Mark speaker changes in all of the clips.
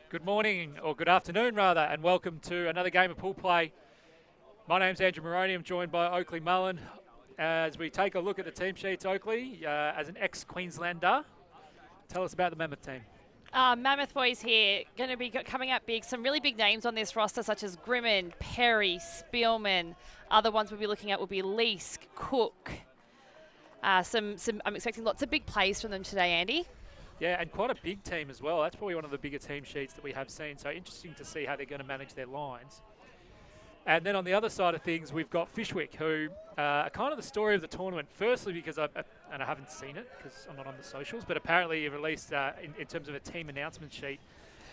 Speaker 1: Good morning, or good afternoon rather, and welcome to another game of pool play. My name's Andrew Moroney. I'm joined by Oakley Mullen as we take a look at the team sheets. Oakley, as an ex-Queenslander, tell us about the Mammoth team.
Speaker 2: Mammoth boys here, going to be coming out big. Some really big names on this roster, such as Grimman, Perry, Spielman. Other ones we'll be looking at will be Leask, Cook. I'm expecting lots of big plays from them today, Andy.
Speaker 1: Yeah, and quite a big team as well. That's probably one of the bigger team sheets that we have seen. So interesting to see how they're going to manage their lines. And then on the other side of things, we've got Fishwick, who are kind of the story of the tournament. Firstly, because I haven't seen it because I'm not on the socials, but apparently you released, in terms of a team announcement sheet,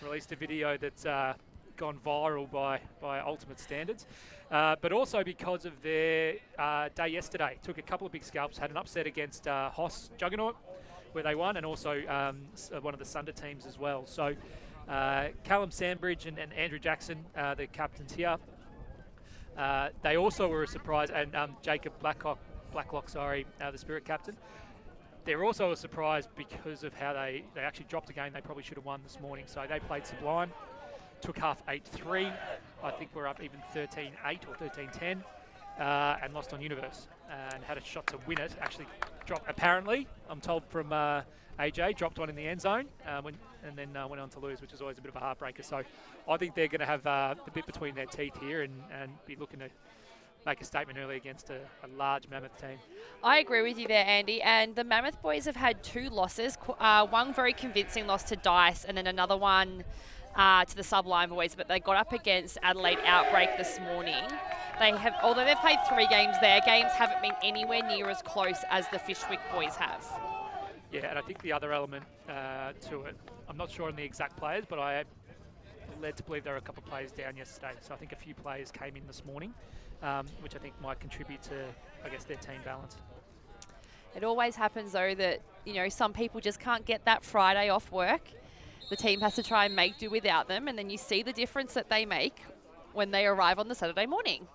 Speaker 1: released a video that's gone viral by ultimate standards. But also because of their day yesterday. Took a couple of big scalps, had an upset against Hoss Juggernaut, where they won, and also one of the Sunder teams as well. So Callum Sandbridge and Andrew Jackson, the captains here, they also were a surprise, and Jacob Blacklock, the Spirit captain. They're also a surprise because of how they actually dropped a game they probably should have won this morning. So they played Sublime, took half 8-3. I think we're up even 13-8 or 13-10, and lost on Universe and had a shot to win it. Actually dropped, apparently, I'm told from AJ, dropped one in the end zone and then went on to lose, which is always a bit of a heartbreaker. So I think they're going to have the bit between their teeth here and be looking to make a statement early against a large Mammoth team.
Speaker 2: I agree with you there, Andy. And the Mammoth boys have had two losses. One very convincing loss to Dice, and then another one to the Sublime boys. But they got up against Adelaide Outbreak this morning. Although they've played 3 games, their games haven't been anywhere near as close as the Fishwick boys have.
Speaker 1: Yeah, and I think the other element to it, I'm not sure on the exact players, but I am led to believe there were a couple of players down yesterday. So I think a few players came in this morning, which I think might contribute to, I guess, their team balance.
Speaker 2: It always happens, though, that, some people just can't get that Friday off work. The team has to try and make do without them, and then you see the difference that they make when they arrive on the Saturday morning.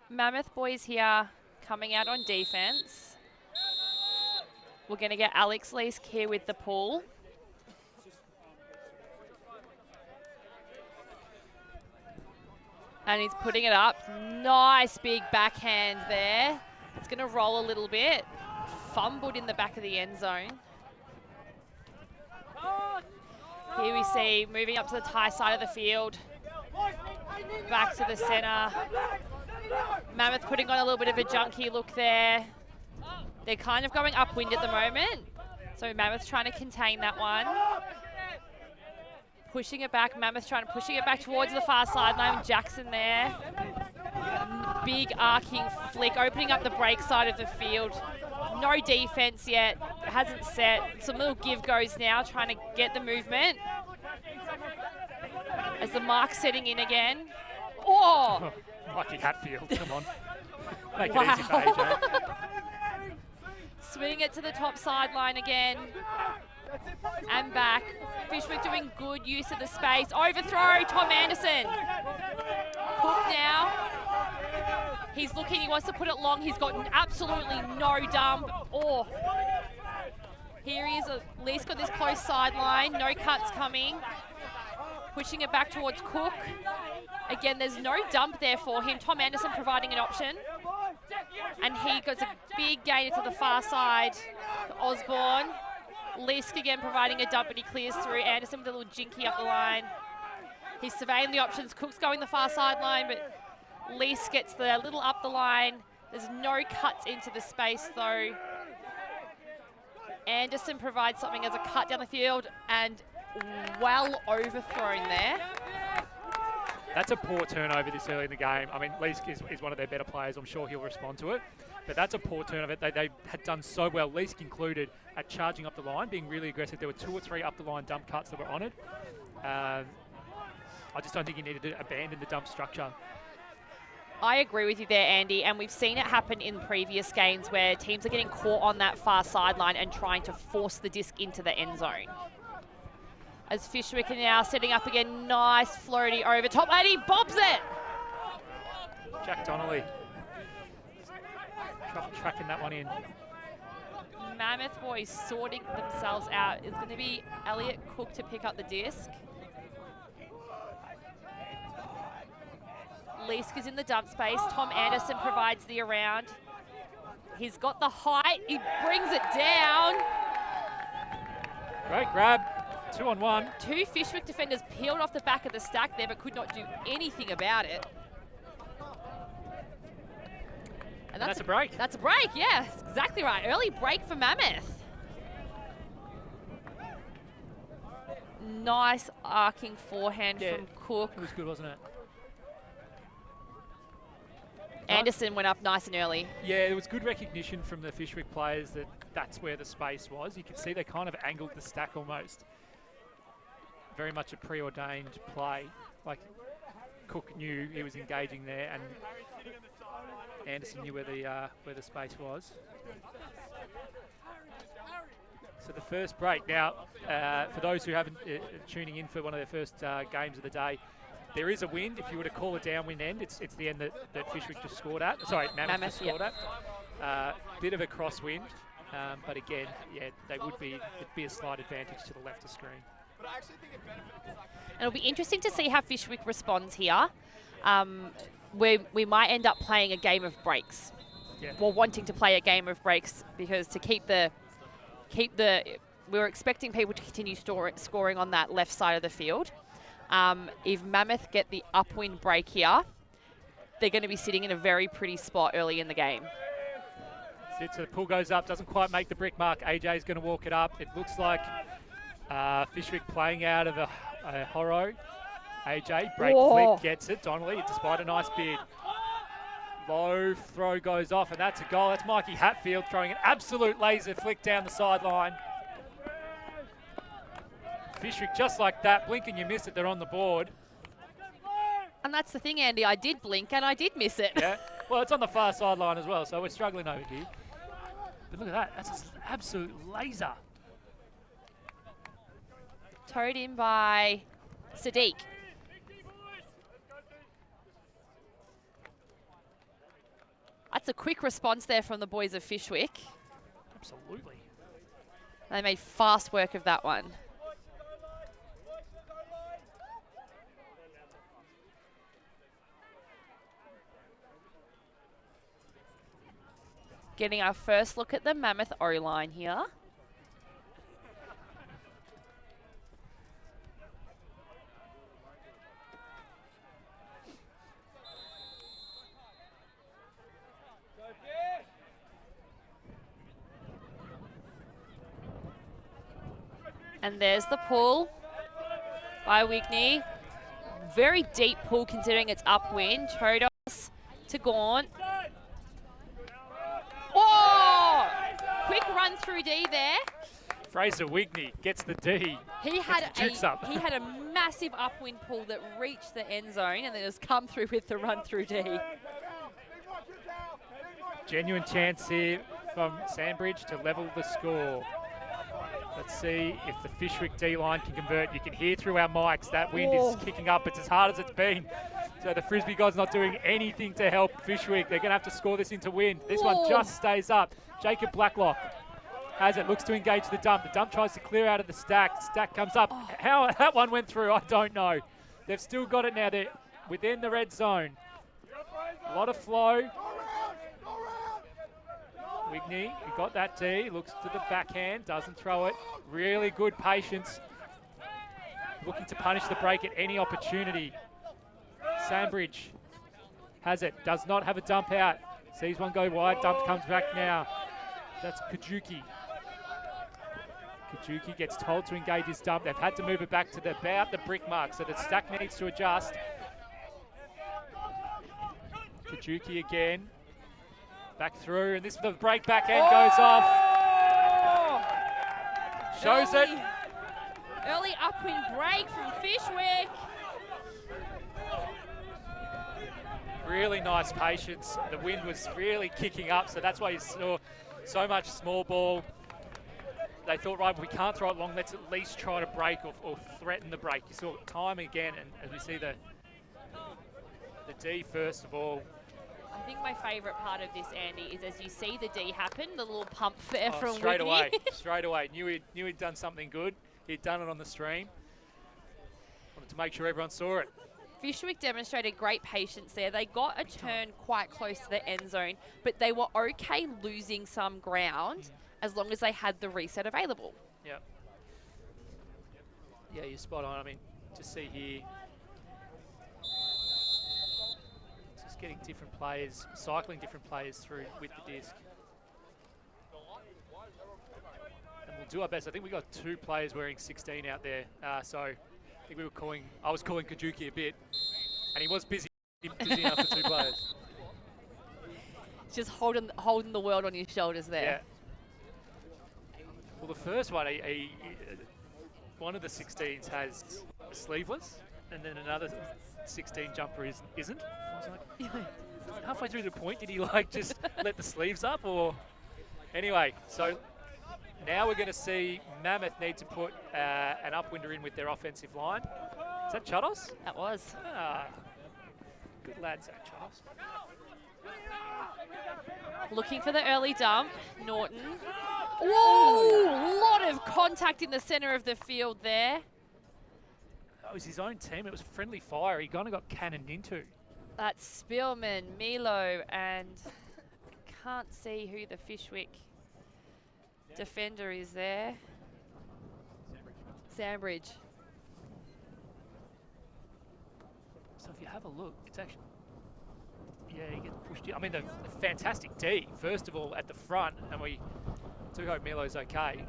Speaker 2: Mammoth boys here coming out on defense. We're going to get Alex Leask here with the pull. And he's putting it up. Nice big backhand there. It's going to roll a little bit. Fumbled in the back of the end zone. Here we see moving up to the tie side of the field. Back to the centre. Mammoth putting on a little bit of a junky look there. They're kind of going upwind at the moment. So Mammoth's trying to contain that one. Pushing it back. Mammoth's pushing it back towards the far sideline. Jackson there. Big arcing flick, opening up the break side of the field. No defense yet. It hasn't set. Some little give goes now, trying to get the movement. As the mark's setting in again. Oh!
Speaker 1: Lucky Hatfield, come on. Make it easy for AJ.
Speaker 2: Swing it to the top sideline again. And back. Fishwick doing good use of the space. Overthrow, Tom Anderson. Cook now. He's looking, he wants to put it long. He's got absolutely no dump. Oh. Here he is, at least got this close sideline. No cuts coming. Pushing it back towards Cook. Again, there's no dump there for him. Tom Anderson providing an option. And he goes a big gainer to the far side. Osborne. Leask again providing a dump, but he clears through. Anderson with a little jinky up the line. He's surveying the options. Cook's going the far sideline, but Leask gets the little up the line. There's no cuts into the space, though. Anderson provides something as a cut down the field, and well overthrown there.
Speaker 1: That's a poor turnover this early in the game. I mean, Leask is one of their better players. I'm sure he'll respond to it. But that's a poor turnover. They had done so well, Leask included, at charging up the line, being really aggressive. There were 2 or 3 up the line dump cuts that were on it. I just don't think you needed to abandon the dump structure.
Speaker 2: I agree with you there, Andy, and we've seen it happen in previous games where teams are getting caught on that far sideline and trying to force the disc into the end zone. As Fishwick now setting up again, nice floaty over top, and he bobs it!
Speaker 1: Jack Donnelly. Tracking that one in.
Speaker 2: Mammoth boys sorting themselves out. It's going to be Elliot Cook to pick up the disc. Leask is in the dump space. Tom Anderson provides the around. He's got the height. He brings it down.
Speaker 1: Great grab. 2-on-1.
Speaker 2: Two Fishwick defenders peeled off the back of the stack there but could not do anything about it. And
Speaker 1: that's a break.
Speaker 2: That's a break, yeah. Exactly right. Early break for Mammoth. Nice arcing forehand from Cook.
Speaker 1: It was good, wasn't it?
Speaker 2: Anderson went up nice and early.
Speaker 1: Yeah, there was good recognition from the Fishwick players that that's where the space was. You can see they kind of angled the stack almost. Very much a preordained play. Like Cook knew he was engaging there, and Anderson knew where the space was. So the first break. Now, for those who haven't tuning in for one of their first games of the day, there is a wind. If you were to call a downwind end, it's the end that Fishwick just scored at. Sorry, Mammoth just scored at. Bit of a crosswind, but again, yeah, it'd be a slight advantage to the left of screen.
Speaker 2: And it'll be interesting to see how Fishwick responds here. We might end up playing a game of breaks.
Speaker 1: Yeah.
Speaker 2: Well, wanting to play a game of breaks because to keep the we were expecting people to continue scoring on that left side of the field. If Mammoth get the upwind break here, they're going to be sitting in a very pretty spot early in the game.
Speaker 1: So the pull goes up, doesn't quite make the brick mark. AJ's going to walk it up. It looks like Fishwick playing out of a Horo. AJ, break flick, gets it. Donnelly, despite a nice bid. Low throw goes off, and that's a goal. That's Mikey Hatfield throwing an absolute laser flick down the sideline. Fishwick just like that, blink and you miss it, they're on the board.
Speaker 2: And that's the thing, Andy, I did blink and I did miss it.
Speaker 1: Yeah, well, it's on the far sideline as well, so we're struggling over here. But look at that, that's an absolute laser.
Speaker 2: Towed in by Sadiq. That's a quick response there from the boys of Fishwick.
Speaker 1: Absolutely.
Speaker 2: They made fast work of that one. Getting our first look at the Mammoth O-line here. And there's the pull by Wigney. Very deep pull considering it's upwind. Chodos to Gaunt. Oh! Quick run through D there.
Speaker 1: Fraser Wigney gets the D.
Speaker 2: He had a massive upwind pull that reached the end zone and then has come through with the run through D.
Speaker 1: Genuine chance here from Sandbridge to level the score. Let's see if the Fishwick D-line can convert. You can hear through our mics that wind is kicking up. It's as hard as it's been. So the Frisbee guys not doing anything to help Fishwick. They're going to have to score this into wind. This one just stays up. Jacob Blacklock has it, looks to engage the dump. The dump tries to clear out of the stack. Stack comes up. How that one went through, I don't know. They've still got it now. They're within the red zone. A lot of flow. Wigney, he got that D, looks to the backhand, doesn't throw it. Really good patience. Looking to punish the break at any opportunity. Sandbridge has it, does not have a dump out. Sees one go wide, dump comes back now. That's Kajuki. Kajuki gets told to engage his dump. They've had to move it back to about the brick mark, so the stack needs to adjust. Kajuki again. Back through, and this the break back end goes off. Shows it.
Speaker 2: Early upwind break from Fishwick.
Speaker 1: Really nice patience. The wind was really kicking up, so that's why you saw so much small ball. They thought, right, we can't throw it long, let's at least try to break or threaten the break. You saw time again, and as we see the D first of all,
Speaker 2: I think my favourite part of this, Andy, is as you see the D happen, the little pump there from
Speaker 1: straight
Speaker 2: Whitney.
Speaker 1: away, straight away. Knew he'd done something good. He'd done it on the stream. Wanted to make sure everyone saw it.
Speaker 2: Fyshwick demonstrated great patience there. They got a turn quite close to the end zone, but they were okay losing some ground as long as they had the reset available.
Speaker 1: Yep. Yeah, you're spot on. I mean, to see here, just getting different players, cycling different players through with the disc. And we'll do our best. I think we got 2 players wearing 16 out there, so I think I was calling Kajuki a bit, and he was busy enough for 2 players.
Speaker 2: Just holding the world on his shoulders there.
Speaker 1: Yeah. Well, the first one, one of the 16s has sleeveless, and then another 16 jumper isn't. I was like, halfway through the point, did he just let the sleeves up, or anyway? So now we're going to see Mammoth need to put an upwinder in with their offensive line. Is that Chodos?
Speaker 2: That was.
Speaker 1: Good lads, that Chodos.
Speaker 2: Looking for the early dump, Norton. Whoa! Lot of contact in the centre of the field there.
Speaker 1: It was his own team. It was friendly fire. He kind of got cannoned into.
Speaker 2: That's Spielman, Milo, and can't see who the Fishwick defender is there. Sandbridge.
Speaker 1: So if you have a look, it's actually, yeah, he gets pushed in. I mean, the fantastic D, first of all, at the front, and we do hope Milo's okay.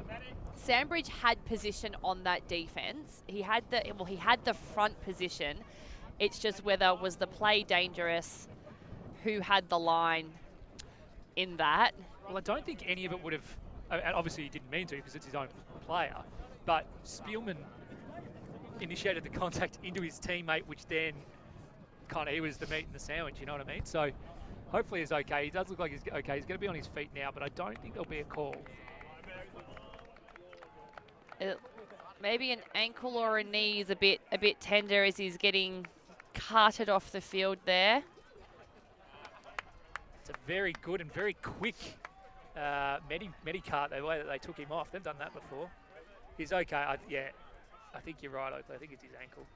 Speaker 2: Sandbridge had position on that defence. He had the front position. It's just whether was the play dangerous, who had the line in that.
Speaker 1: Well, I don't think any of it would have, and obviously he didn't mean to because it's his own player, but Spielman initiated the contact into his teammate, which then he was the meat and the sandwich, you know what I mean? So hopefully he's okay. He does look like he's okay. He's going to be on his feet now, but I don't think there'll be a call.
Speaker 2: Maybe an ankle or a knee is a bit tender as he's getting carted off the field there.
Speaker 1: It's a very good and very quick Medicart, the way that they took him off. They've done that before. He's okay. I think you're right, Oakley. I think it's his ankle.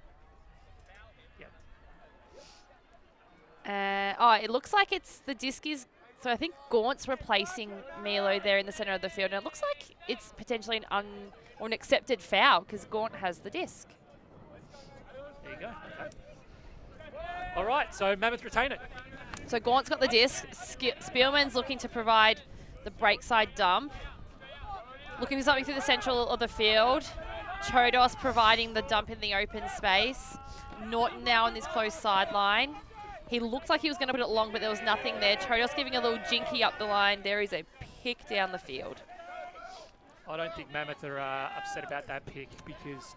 Speaker 1: Yeah.
Speaker 2: It looks like it's the disc is. So I think Gaunt's replacing Milo there in the centre of the field, and it looks like it's potentially an accepted foul because Gaunt has the disc.
Speaker 1: There you go. Okay. All right, so Mammoth retain it.
Speaker 2: So Gaunt's got the disc. Spielman's looking to provide the break side dump. Looking for something through the central of the field. Chodos providing the dump in the open space. Norton now on this close sideline. He looked like he was going to put it long, but there was nothing there. Chodos giving a little jinky up the line. There is a pick down the field.
Speaker 1: I don't think Mammoth are upset about that pick because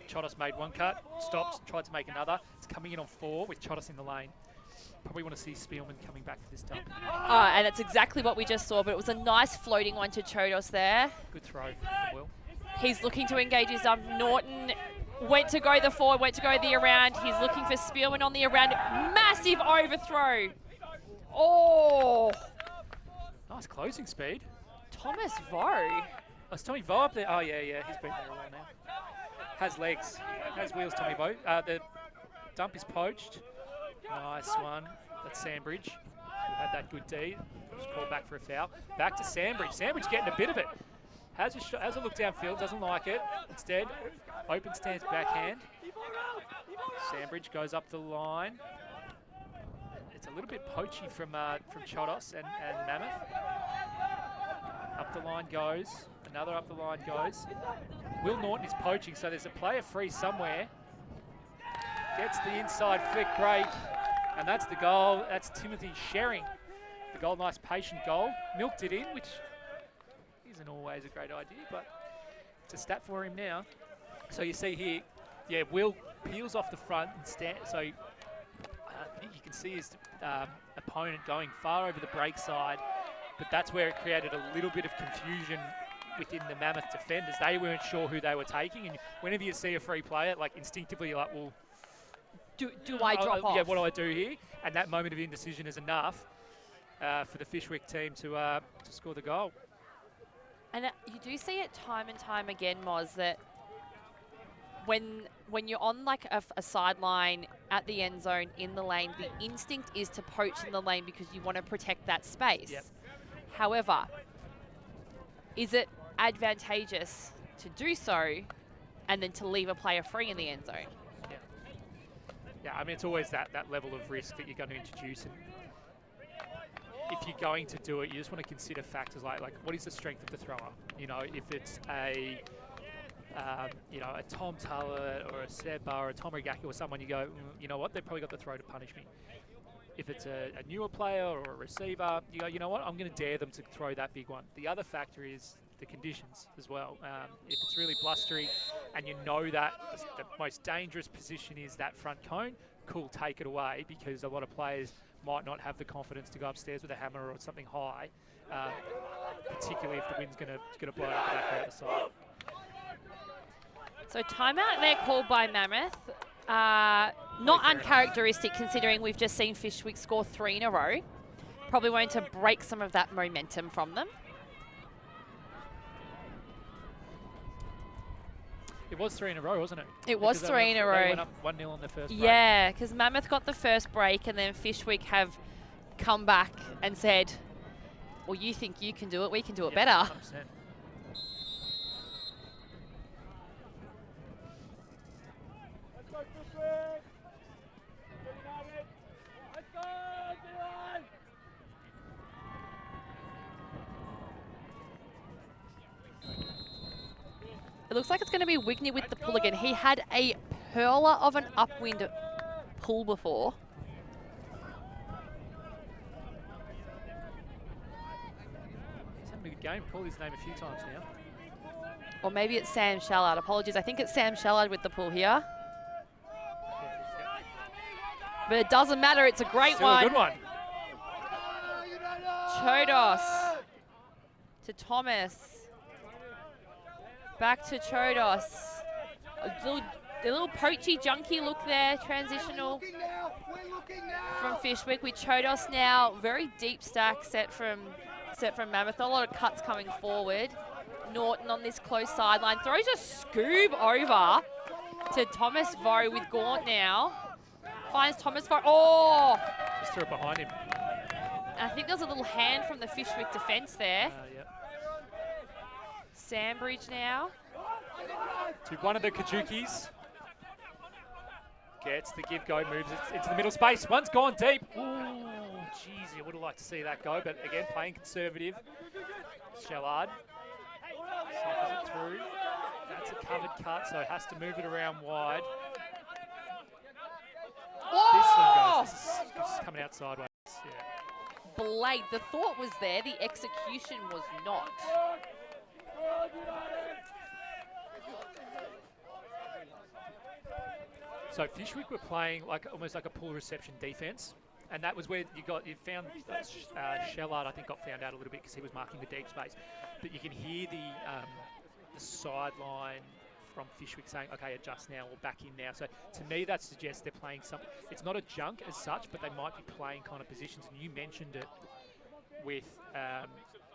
Speaker 1: Chodos made one cut, stopped, tried to make another. It's coming in on 4 with Chodos in the lane. Probably want to see Spielman coming back for this dump.
Speaker 2: And it's exactly what we just saw, but it was a nice floating one to Chodos there.
Speaker 1: Good throw from Will.
Speaker 2: He's looking to engage his dump. Norton went to go the forward, went to go the around. He's looking for Spielman on the around. Massive overthrow. Oh.
Speaker 1: Nice closing speed.
Speaker 2: Thomas Vo.
Speaker 1: Is Tommy Vo up there? Oh, yeah. He's been there a while now. Has legs. Has wheels, Tommy Vo. The dump is poached. Nice one. That's Sandbridge. Had that good D. Just called back for a foul. Back to Sandbridge. Sandbridge getting a bit of it. Has a look downfield, doesn't like it. Instead, open stance backhand. Sandbridge goes up the line. It's a little bit poachy from Chodos and Mammoth. Up the line goes. Another up the line goes. Will Norton is poaching, so there's a player free somewhere. Gets the inside flick break, and that's the goal. That's Timothy Sherring. The goal, nice patient goal. Milked it in, which isn't always a great idea, but it's a stat for him now. So you see here, Will peels off the front and so you can see his opponent going far over the break side, but that's where it created a little bit of confusion within the Mammoth defenders. They weren't sure who they were taking, and whenever you see a free player, like instinctively you're like, well,
Speaker 2: do I drop off?
Speaker 1: Yeah, what do I do here? And that moment of indecision is enough for the Fishwick team to score the goal.
Speaker 2: And you do see it time and time again, Moz, that when you're on like a sideline at the end zone in the lane, the instinct is to poach in the lane because you want to protect that space.
Speaker 1: Yep.
Speaker 2: However, is it advantageous to do so and then to leave a player free in the end zone?
Speaker 1: Yeah. Yeah, I mean, it's always that level of risk that you're going to introduce. And if you're going to do it, you just want to consider factors like what is the strength of the thrower? You know, if it's a Tom Tullett or a Seba or a Tom Regaki or someone, you go, you know what, they've probably got the throw to punish me. If it's a newer player or a receiver, you go, you know what, I'm going to dare them to throw that big one. The other factor is the conditions as well. If it's really blustery and you know that the most dangerous position is that front cone, cool, take it away, because a lot of players might not have the confidence to go upstairs with a hammer or something high, particularly if the wind's going to blow up back out the side.
Speaker 2: So timeout there called by Mammoth. Not uncharacteristic considering we've just seen Fishwick score 3 in a row. Probably wanting to break some of that momentum from them.
Speaker 1: It was 3 in a row, wasn't it?
Speaker 2: It was 3 in a row.
Speaker 1: They went up 1-0 on their first break.
Speaker 2: Yeah, because Mammoth got the first break and then Fishwick have come back and said, well, you think you can do it, we can do it better.
Speaker 1: 100%.
Speaker 2: It looks like it's going to be Wigney with the pull again. He had a hurler of an upwind pull before.
Speaker 1: He's having a good game. Called his name a few times now.
Speaker 2: Or maybe it's Sam Shallard. Apologies. I think it's Sam Shallard with the pull here. But it doesn't matter. It's a great
Speaker 1: Still
Speaker 2: one.
Speaker 1: a good one.
Speaker 2: Chodos to Thomas. Back to Chodos. A little poachy, junky look there, transitional from Fishwick with Chodos now. Very deep stack set from Mammoth. A lot of cuts coming forward. Norton on this close sideline. Throws a scoob over to Thomas Vo with Gaunt now. Finds Thomas Vo. Oh!
Speaker 1: Just threw it behind him.
Speaker 2: I think there's a little hand from the Fishwick defence there.
Speaker 1: Yep.
Speaker 2: Sandbridge now.
Speaker 1: To one of the Kajukis. Gets the give go, moves it into the middle space. One's gone deep. Ooh, jeez, I would have liked to see that go, but again, playing conservative. Shallard. Cycles it through. That's a covered cut, so it has to move it around wide.
Speaker 2: Oh!
Speaker 1: This is coming out sideways. Yeah.
Speaker 2: Blade. The thought was there. The execution was not.
Speaker 1: So Fishwick were playing almost like a pull reception defence, and that was where you found Shallard. I think got found out a little bit because he was marking the deep space, but you can hear the sideline from Fishwick saying, "Okay, adjust now or back in now." So to me, that suggests they're playing something. It's not a junk as such, but they might be playing kind of positions. And you mentioned it with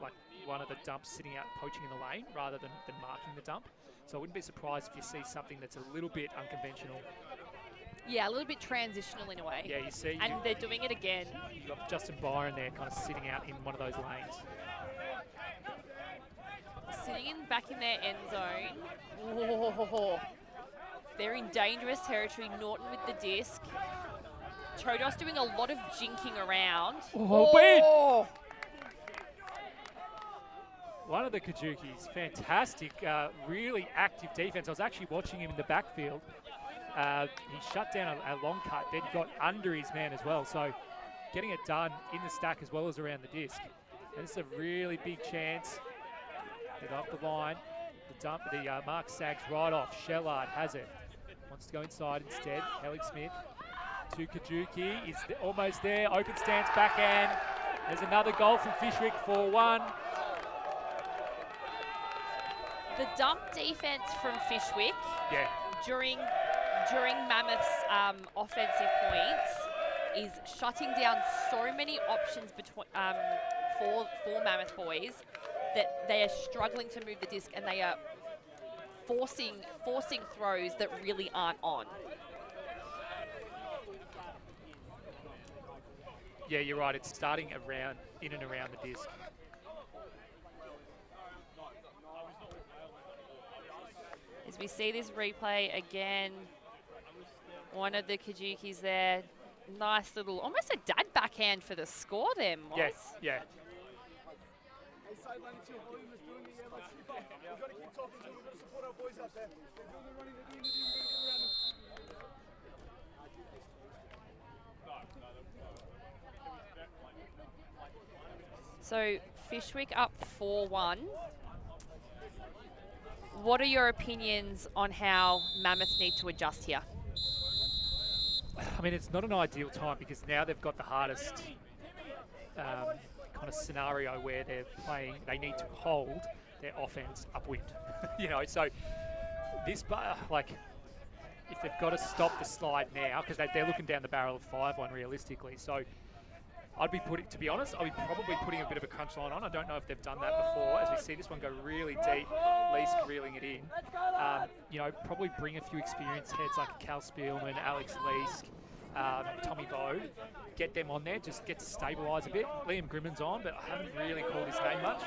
Speaker 1: like one of the dumps sitting out poaching in the lane rather than marking the dump. So I wouldn't be surprised if you see something that's a little bit unconventional.
Speaker 2: Yeah, a little bit transitional in a way.
Speaker 1: Yeah, you see.
Speaker 2: And they're doing it again.
Speaker 1: You've got Justin Byron there kind of sitting out in one of those lanes.
Speaker 2: Sitting back in their end zone. Whoa. They're in dangerous territory. Norton with the disc. Chodos doing a lot of jinking around.
Speaker 1: Oh. One of the Kajukis, fantastic, really active defense. I was actually watching him in the backfield. He shut down a long cut, then got under his man as well. So getting it done in the stack as well as around the disc. And this is a really big chance. Get off the line. The mark sags right off. Shallard has it. Wants to go inside instead. Kelly Smith to Kajuki. Is almost there. Open stance backhand. There's another goal from Fishwick, 4-1.
Speaker 2: The dump defense from Fishwick during during Mammoth's offensive points is shutting down so many options between for Mammoth boys that they are struggling to move the disc, and they are forcing throws that really aren't on.
Speaker 1: Yeah, you're right. It's starting around, in and around the disc.
Speaker 2: As we see this replay again, one of the Kajukis there, nice little, almost a dad backhand for the score there, Moss.
Speaker 1: Yes, yeah.
Speaker 2: So Fyshwick up 4-1. What are your opinions on how Mammoth need to adjust here?
Speaker 1: I mean, it's not an ideal time because now they've got the hardest kind of scenario where they're playing. They need to hold their offense upwind. You know, so this, like, if they've got to stop the slide now, because they're looking down the barrel of 5-1 realistically. So I'd be putting, to be honest, I'd be probably putting a bit of a crunch line on. I don't know if they've done that before. As we see this one go really deep, Leask reeling it in. You know, probably bring a few experienced heads like Cal Spielman, Alex Leask, Tommy Bowe. Get them on there, just get to stabilise a bit. Liam Grimmon's on, but I haven't really called his name much.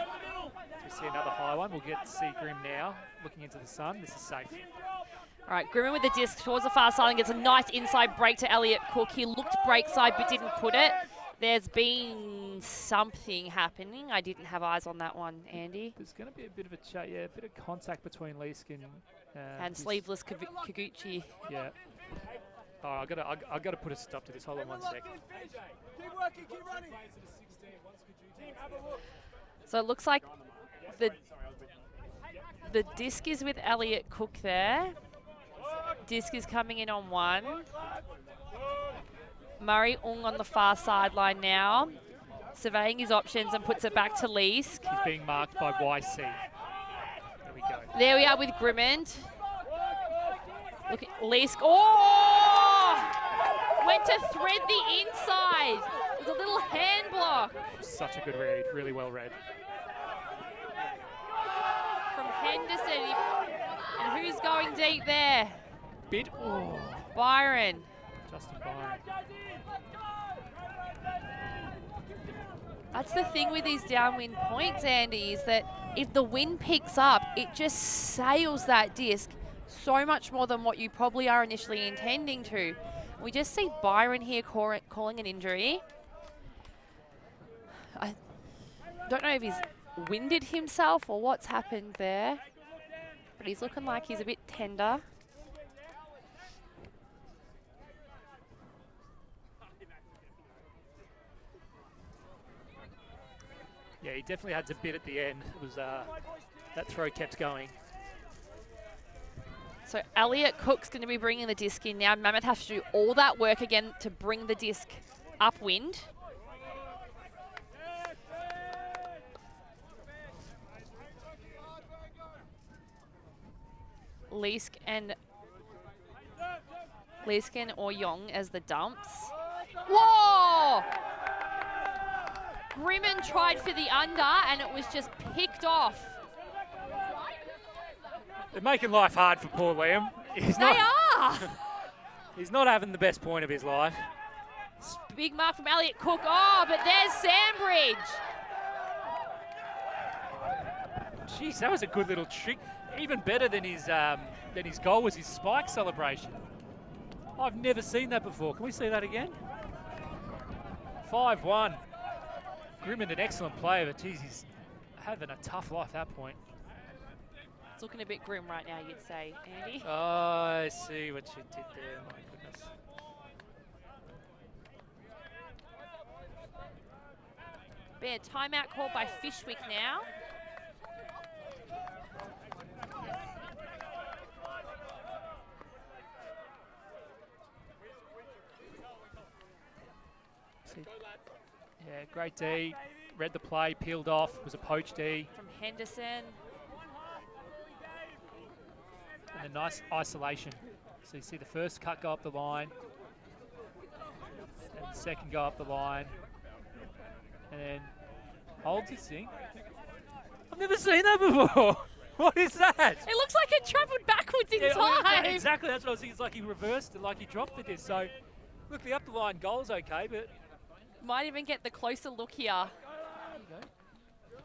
Speaker 1: We see another high one. We'll get to see Grimm now, looking into the sun. This is safe.
Speaker 2: All right, Grimman with the disc towards the far side and gets a nice inside break to Elliot Cook. He looked break side but didn't put it. There's been something happening. I didn't have eyes on that one, Andy.
Speaker 1: There's going to be a bit of a chat, yeah, a bit of contact between Leask
Speaker 2: and sleeveless Kaguchi.
Speaker 1: Yeah. Oh, I got to put a stop to this. Hold on 1 sec.
Speaker 3: Keep working, keep running.
Speaker 2: So it looks like the disc is with Elliot Cook there. Disc is coming in on 1. Murray Ung on the far sideline now, surveying his options and puts it back to Leask.
Speaker 1: He's being marked by YC. There we go.
Speaker 2: There we are with Grimmond. Look at Leask. Oh! Went to thread the inside. There's a little hand block.
Speaker 1: Such a good read. Really well read.
Speaker 2: From Henderson. And who's going deep there?
Speaker 1: Bit. Oh.
Speaker 2: Byron.
Speaker 1: Justin Byron.
Speaker 2: That's the thing with these downwind points, Andy, is that if the wind picks up, it just sails that disc so much more than what you probably are initially intending to. We just see Byron here calling an injury. I don't know if he's winded himself or what's happened there, but he's looking like he's a bit tender.
Speaker 1: Yeah, he definitely had a bit at the end. It was that throw kept going.
Speaker 2: So Elliot Cook's going to be bringing the disc in now. Mammoth has to do all that work again to bring the disc upwind. Leask and or Young as the dumps. Whoa! Grimman tried for the under and it was just picked off.
Speaker 1: They're making life hard for poor Liam.
Speaker 2: They are!
Speaker 1: He's not having the best point of his life.
Speaker 2: Big mark from Elliot Cook. Oh, but there's Sandbridge.
Speaker 1: Jeez, that was a good little trick. Even better than his goal was his spike celebration. I've never seen that before. Can we see that again? 5-1. Grimman, an excellent player, but geez, he's having a tough life at that point.
Speaker 2: It's looking a bit grim right now, you'd say, Andy.
Speaker 1: Oh, I see what you did there. My goodness.
Speaker 2: Bear timeout called by Fishwick now.
Speaker 1: Yeah, great D. Read the play, peeled off. Was a poach D.
Speaker 2: From Henderson.
Speaker 1: And a nice isolation. So you see the first cut go up the line, and the second go up the line, and then holds his thing. I've never seen that before. What is that?
Speaker 2: It looks like it travelled backwards in time.
Speaker 1: Exactly, that's what I was thinking. It's like he reversed it, like he dropped the disc. So, look, the up the line goal's okay, but...
Speaker 2: Might even get the closer look here.
Speaker 1: There you go.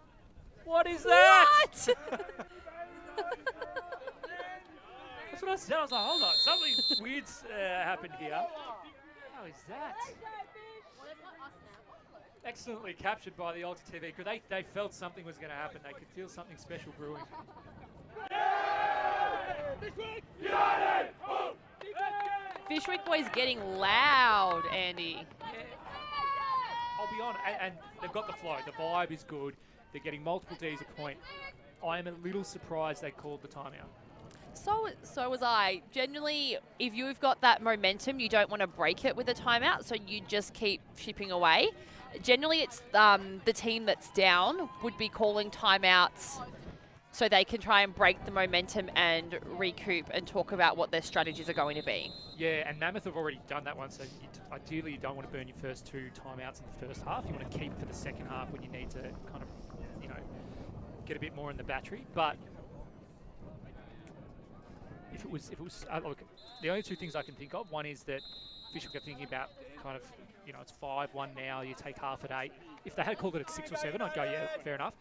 Speaker 1: What is that?
Speaker 2: What?
Speaker 1: That's what I said. I was like, hold on, something weird's happened here. How is that? Excellently captured by the ULTI.TV because they felt something was going to happen. They could feel something special brewing.
Speaker 2: Fishwick boys getting loud, Andy.
Speaker 1: Yeah. I'll be honest, and they've got the flow. The vibe is good. They're getting multiple Ds a point. I am a little surprised they called the timeout.
Speaker 2: So was I. Generally, if you've got that momentum, you don't want to break it with a timeout, so you just keep chipping away. Generally, it's the team that's down would be calling timeouts so they can try and break the momentum and recoup and talk about what their strategies are going to be.
Speaker 1: Yeah, and Mammoth have already done that one, so ideally you don't want to burn your first 2 timeouts in the first half. You want to keep for the second half when you need to kind of, get a bit more in the battery. But if it was look, the only 2 things I can think of, one is that Fishwick are thinking about kind of, it's 5-1 now, you take half at 8. If they had called it at 6 or 7, I'd go, yeah, fair enough.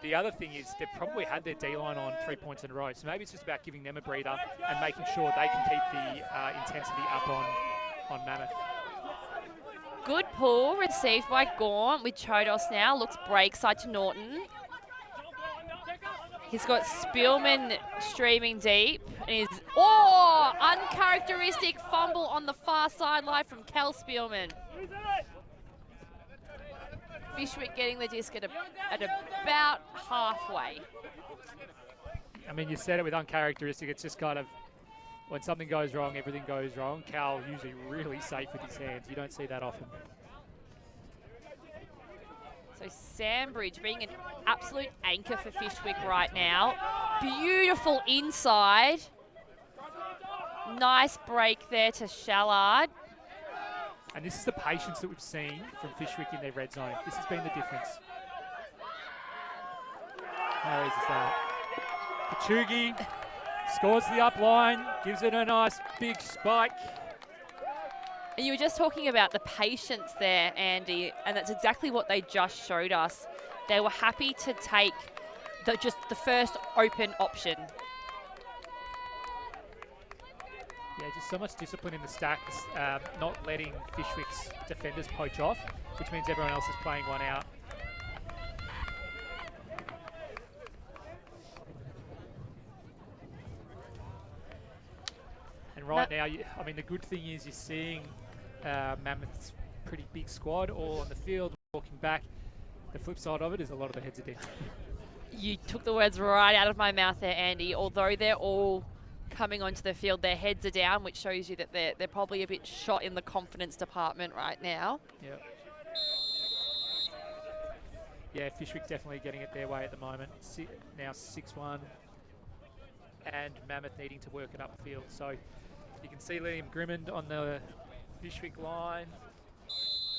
Speaker 1: The other thing is they've probably had their D-line on 3 points in a row, so maybe it's just about giving them a breather and making sure they can keep the intensity up on Mammoth.
Speaker 2: Good pull received by Gaunt with Chodos now. Looks break side to Norton. He's got Spielman streaming deep. And uncharacteristic fumble on the far sideline from Kel Spielman. Fishwick getting the disc at about halfway.
Speaker 1: I mean, you said it with uncharacteristic. It's just kind of when something goes wrong, everything goes wrong. Cal usually really safe with his hands. You don't see that often.
Speaker 2: So Sandbridge being an absolute anchor for Fishwick right now. Beautiful inside. Nice break there to Shallard.
Speaker 1: And this is the patience that we've seen from Fishwick in their red zone. This has been the difference. How easy is that? Kachugi scores the up line, gives it a nice big spike.
Speaker 2: And you were just talking about the patience there, Andy, and that's exactly what they just showed us. They were happy to take just the first open option.
Speaker 1: Yeah, just so much discipline in the stacks, not letting Fishwick's defenders poach off, which means everyone else is playing one out. And right now, I mean, the good thing is you're seeing Mammoth's pretty big squad all on the field, walking back. The flip side of it is a lot of the heads are down.
Speaker 2: You took the words right out of my mouth there, Andy. Although they're all coming onto the field, their heads are down, which shows you that they're probably a bit shot in the confidence department right now.
Speaker 1: Yep. Yeah, Fishwick definitely getting it their way at the moment. Now 6-1, and Mammoth needing to work it upfield. So you can see Liam Grimmond on the Fishwick line,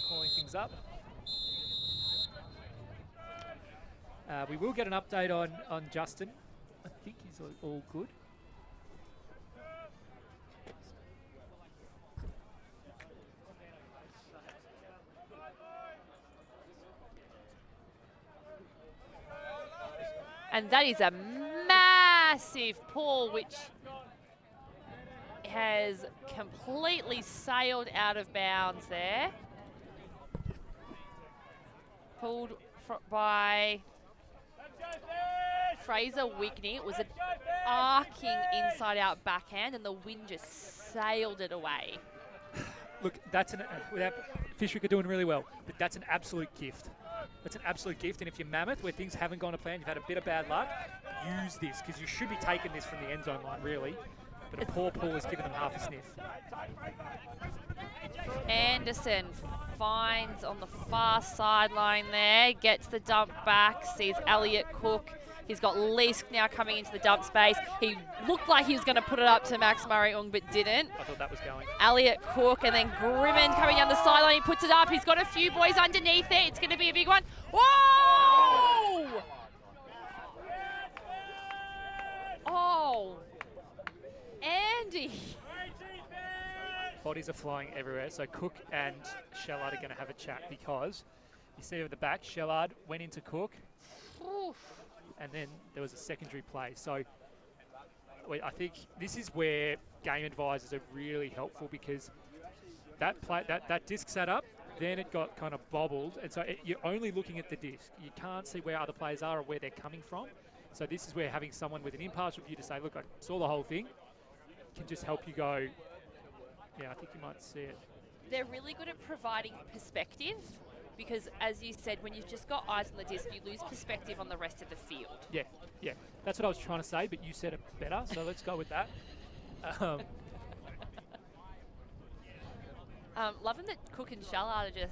Speaker 1: calling things up. We will get an update on Justin. I think he's all good.
Speaker 2: And that is a massive pull, which has completely sailed out of bounds there. Pulled by Fraser Wigney. It was an arcing inside-out backhand, and the wind just sailed it away.
Speaker 1: Look, Fishwick are doing really well, but that's an absolute gift. That's an absolute gift, and if you're Mammoth, where things haven't gone to plan, you've had a bit of bad luck, use this, because you should be taking this from the end zone line, really. But a poor pull has given them half a sniff.
Speaker 2: Anderson finds on the far sideline there, gets the dump back, sees Elliot Cook He's got Leask now coming into the dump space. He looked like he was going to put it up to Max Murray-Ung, but didn't.
Speaker 1: I thought that was going.
Speaker 2: Elliot Cook and then Grimmin coming down the sideline. He puts it up. He's got a few boys underneath it. It's going to be a big one. Whoa! Oh, Andy.
Speaker 1: Bodies are flying everywhere. So Cook and Shellard are going to have a chat because you see over the back, Shellard went into Cook.
Speaker 2: Oof.
Speaker 1: And then there was a secondary play. So I think this is where game advisors are really helpful because that disc sat up, then it got kind of bobbled, and so you're only looking at the disc. You can't see where other players are or where they're coming from. So this is where having someone with an impartial view to say, look, I saw the whole thing, can just help you go, yeah, I think you might see it.
Speaker 2: They're really good at providing perspective. Because, as you said, when you've just got eyes on the disc, you lose perspective on the rest of the field.
Speaker 1: Yeah, yeah. That's what I was trying to say, but you said it better, so let's go with that.
Speaker 2: Loving that Cook and Shallard are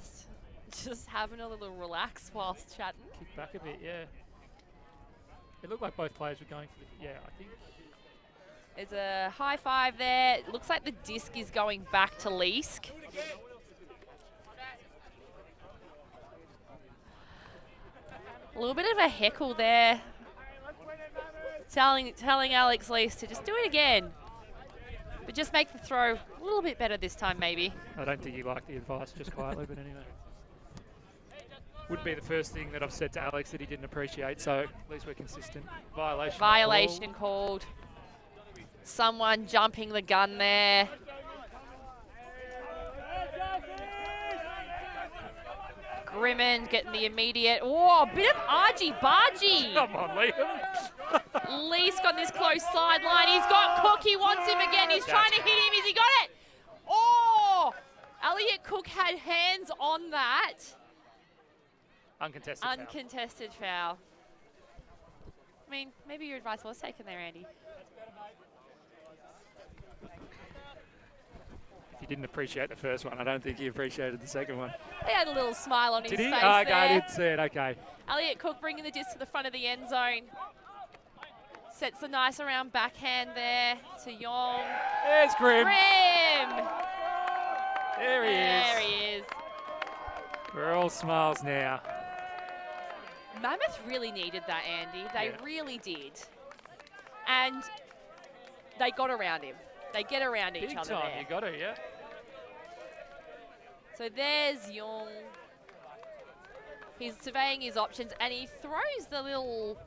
Speaker 2: just having a little relax whilst chatting.
Speaker 1: Kick back a bit, yeah. It looked like both players were going for the, yeah, I think.
Speaker 2: There's a high five there. It looks like the disc is going back to Leask. A little bit of a heckle there. Telling Alex Leask to just do it again. But just make the throw a little bit better this time, maybe.
Speaker 1: I don't think he liked the advice, just quietly, but anyway. Wouldn't be the first thing that I've said to Alex that he didn't appreciate, so at least we're consistent. Violation called.
Speaker 2: Someone jumping the gun there. Grimmin getting the immediate. Oh, a bit of argy-bargy.
Speaker 1: Come on, Liam.
Speaker 2: Leask on this close sideline. He's got Cook. He wants him again. He's trying to hit him. Has he got it? Oh! Elliot Cook had hands on that.
Speaker 1: Uncontested
Speaker 2: foul. I mean, maybe your advice was taken there, Andy.
Speaker 1: If you didn't appreciate the first one, I don't think he appreciated the second one.
Speaker 2: He had a little smile on his face
Speaker 1: Did he?
Speaker 2: there.
Speaker 1: Oh, okay, I didn't see it, okay.
Speaker 2: Elliot Cook bringing the disc to the front of the end zone. Sets the nice around backhand there to Yong.
Speaker 1: There's Grim.
Speaker 2: There he is.
Speaker 1: We're all smiles now.
Speaker 2: Mammoth really needed that, Andy. They really did. And they got around him. They get around each other
Speaker 1: time,
Speaker 2: there.
Speaker 1: you got to, yeah.
Speaker 2: So there's Young. He's surveying his options and he throws the little,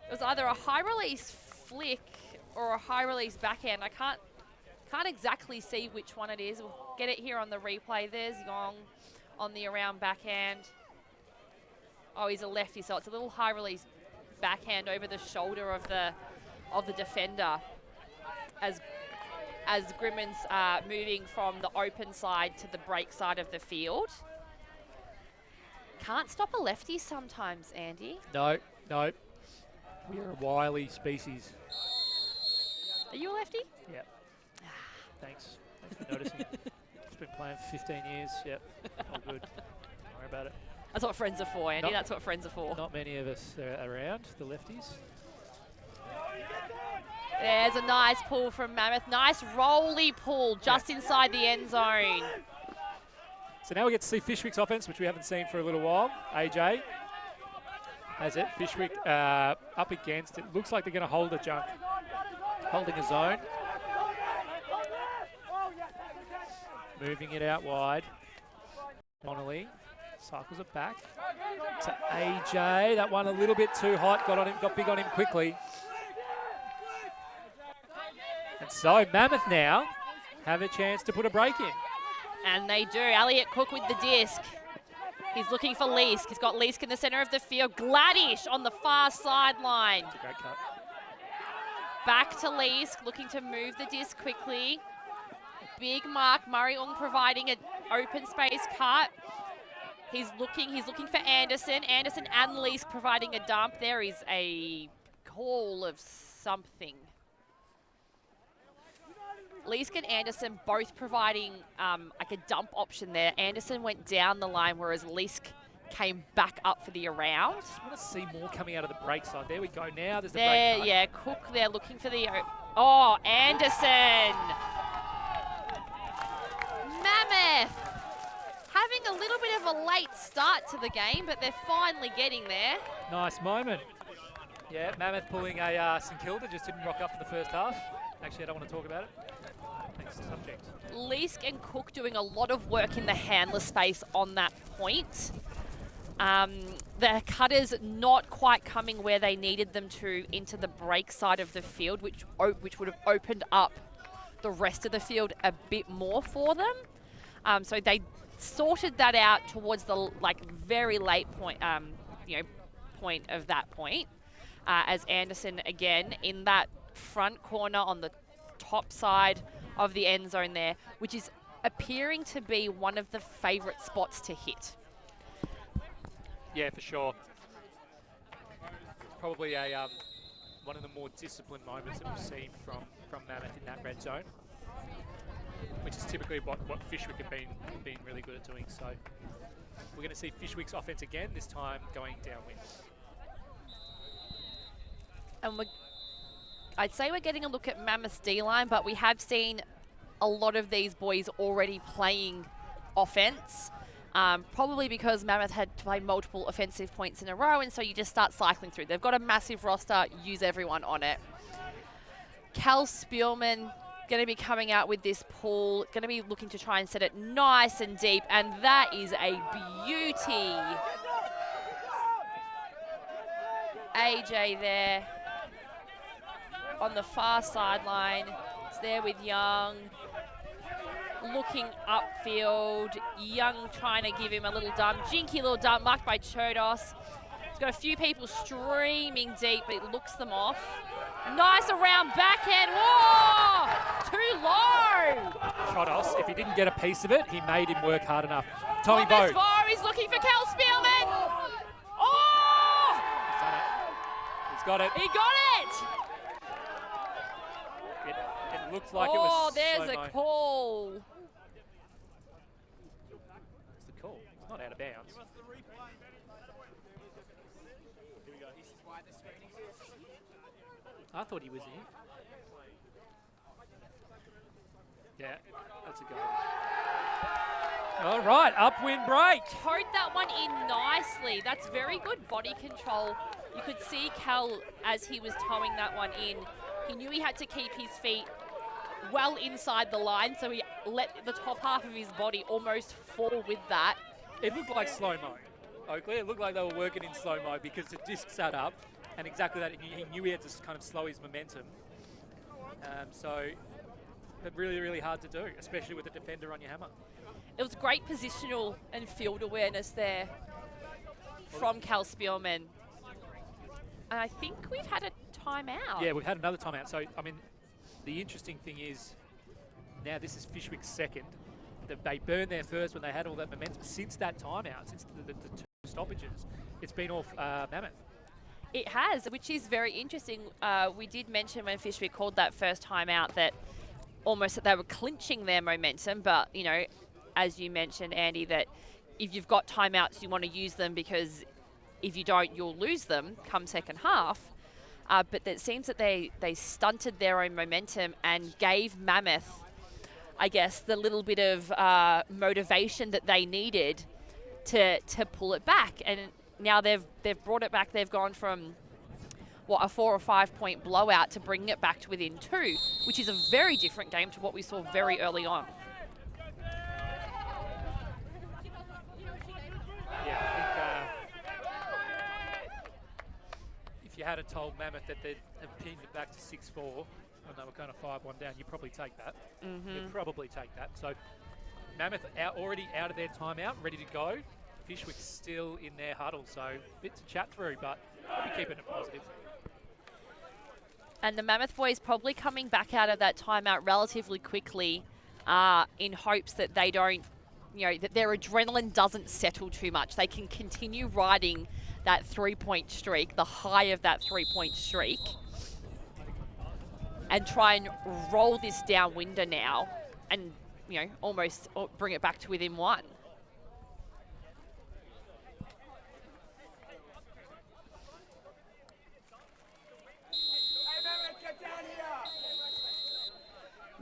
Speaker 2: it was either a high release flick or a high release backhand. I can't exactly see which one it is. We'll get it here on the replay. There's Young on the around backhand. Oh, he's a lefty, so it's a little high release backhand over the shoulder of the defender as Grimmin's moving from the open side to the break side of the field. Can't stop a lefty sometimes, Andy.
Speaker 1: No. We are a wily species.
Speaker 2: Are you a lefty?
Speaker 1: Yep. Thanks for noticing. Just been playing 15 years. Yep. All good. Don't worry about it.
Speaker 2: That's what friends are for, Andy. That's what friends are for.
Speaker 1: Not many of us are around, the lefties.
Speaker 2: There's a nice pull from Mammoth. Nice rolly pull just inside the end zone.
Speaker 1: So now we get to see Fishwick's offense, which we haven't seen for a little while. AJ has it. Fishwick up against it. Looks like they're going to hold a junk. Holding a zone. Moving it out wide. Donnelly cycles it back to AJ. That one a little bit too hot. Got big on him quickly. And so Mammoth now have a chance to put a break in.
Speaker 2: And they do. Elliot Cook with the disc. He's looking for Leask. He's got Leask in the centre of the field. Gladish on the far sideline.
Speaker 1: It's a great cut.
Speaker 2: Back to Leask, looking to move the disc quickly. Big mark. Murray-Ung providing an open space cut. He's looking for Anderson. Anderson and Leask providing a dump. There is a call of something. Leask and Anderson both providing like a dump option there. Anderson went down the line, whereas Leask came back up for the around.
Speaker 1: I want to see more coming out of the break side. There we go. Now there's the
Speaker 2: There,
Speaker 1: break cut.
Speaker 2: yeah, Cook there looking for the... Oh, Anderson! Mammoth! Having a little bit of a late start to the game, but they're finally getting there.
Speaker 1: Nice moment. Yeah, Mammoth pulling a St Kilda, just didn't rock up for the first half. Actually, I don't want to talk about it. Next subject.
Speaker 2: Leask and Cook doing a lot of work in the handler space on that point. The cutters not quite coming where they needed them to into the break side of the field, which would have opened up the rest of the field a bit more for them. So they sorted that out towards the very late point, point of that point. As Anderson again in that front corner on the top side of the end zone there, which is appearing to be one of the favourite spots to hit.
Speaker 1: Yeah, for sure. It's probably a one of the more disciplined moments that we've seen from Mammoth in that red zone, which is typically what Fyshwick have been really good at doing. So we're going to see Fyshwick's offense again, this time going downwind.
Speaker 2: And I'd say we're getting a look at Mammoth's D-line, but we have seen a lot of these boys already playing offense, probably because Mammoth had to play multiple offensive points in a row, and so you just start cycling through. They've got a massive roster, use everyone on it. Cal Spielman going to be coming out with this pull, going to be looking to try and set it nice and deep, and that is a beauty. AJ there on the far sideline. It's there with Young. Looking upfield. Young trying to give him a little dump. Jinky little dump marked by Chodos. He's got a few people streaming deep, but it looks them off. Nice around backhand. Whoa! Too low.
Speaker 1: Chodos, if he didn't get a piece of it, he made him work hard enough. Tommy
Speaker 2: Thomas
Speaker 1: Vogt.
Speaker 2: Vogt is looking for Cal Spielman. Oh!
Speaker 1: He's got it.
Speaker 2: He got it!
Speaker 1: It looks like it was
Speaker 2: Oh, there's
Speaker 1: slow-mo.
Speaker 2: a call.
Speaker 1: It's the call. It's not out of bounds. I thought he was in. Yeah, that's a goal. All right, upwind break.
Speaker 2: Towed that one in nicely. That's very good body control. You could see Cal as he was towing that one in. He knew he had to keep his feet well inside the line, so he let the top half of his body almost fall with that.
Speaker 1: It looked like slow-mo, Oakley. It looked like they were working in slow-mo because the disc sat up, and exactly that. He knew he had to kind of slow his momentum. So, but really, really hard to do, especially with the defender on your hammer.
Speaker 2: It was great positional and field awareness there from Cal Spielman. And I think we've had a timeout.
Speaker 1: Yeah, we've had another timeout. So, I mean, the interesting thing is now this is Fyshwick's second. They burned their first when they had all that momentum. Since that timeout, since the two stoppages, it's been off Mammoth.
Speaker 2: It has, which is very interesting. We did mention when Fishwick called that first timeout that almost that they were clinching their momentum, but, you know, as you mentioned, Andy, that if you've got timeouts, you want to use them because if you don't, you'll lose them come second half. But it seems that they stunted their own momentum and gave Mammoth, I guess, the little bit of motivation that they needed to pull it back. And now they've brought it back. They've gone from, a 4 or 5 point blowout to bringing it back to within 2, which is a very different game to what we saw very early on.
Speaker 1: Yeah, I think if you had told Mammoth that they'd have pinned it back to 6-4 when they were kind of 5-1 down, you'd probably take that. You'd probably take that. So Mammoth already out of their timeout, ready to go. Fishwick's still in their huddle, so a bit to chat through, but we'll be keeping it positive.
Speaker 2: And the Mammoth boys probably coming back out of that timeout relatively quickly in hopes that they don't, that their adrenaline doesn't settle too much. They can continue riding that 3-point streak, the high of that 3-point streak, and try and roll this downwinder now and, almost bring it back to within 1.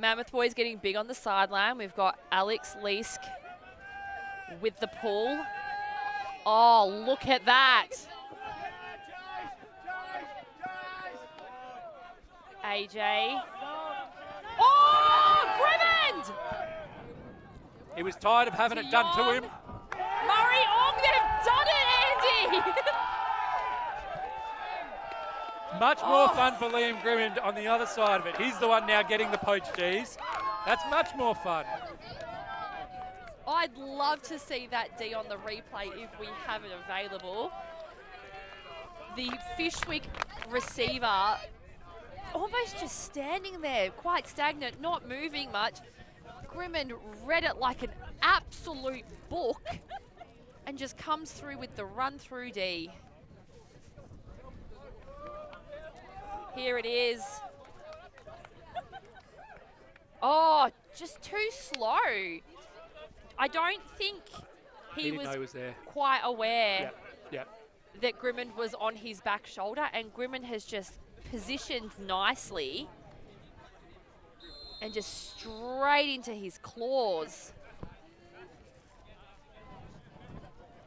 Speaker 2: Mammoth boys getting big on the sideline. We've got Alex Leask with the pull. Oh, look at that. AJ. Oh, Grimmond!
Speaker 1: He was tired of having it done to him.
Speaker 2: Murray Ong, they've done it, Andy!
Speaker 1: Much more fun for Liam Grimmond on the other side of it. He's the one now getting the poached Ds. That's much more fun.
Speaker 2: I'd love to see that D on the replay if we have it available. The Fishwick receiver almost just standing there, quite stagnant, not moving much. Grimmond read it like an absolute book and just comes through with the run-through D. Here it is. Oh, just too slow. I don't think he was
Speaker 1: there.
Speaker 2: quite aware
Speaker 1: Yep.
Speaker 2: that Grimmond was on his back shoulder, and Grimmond has just positioned nicely and just straight into his claws.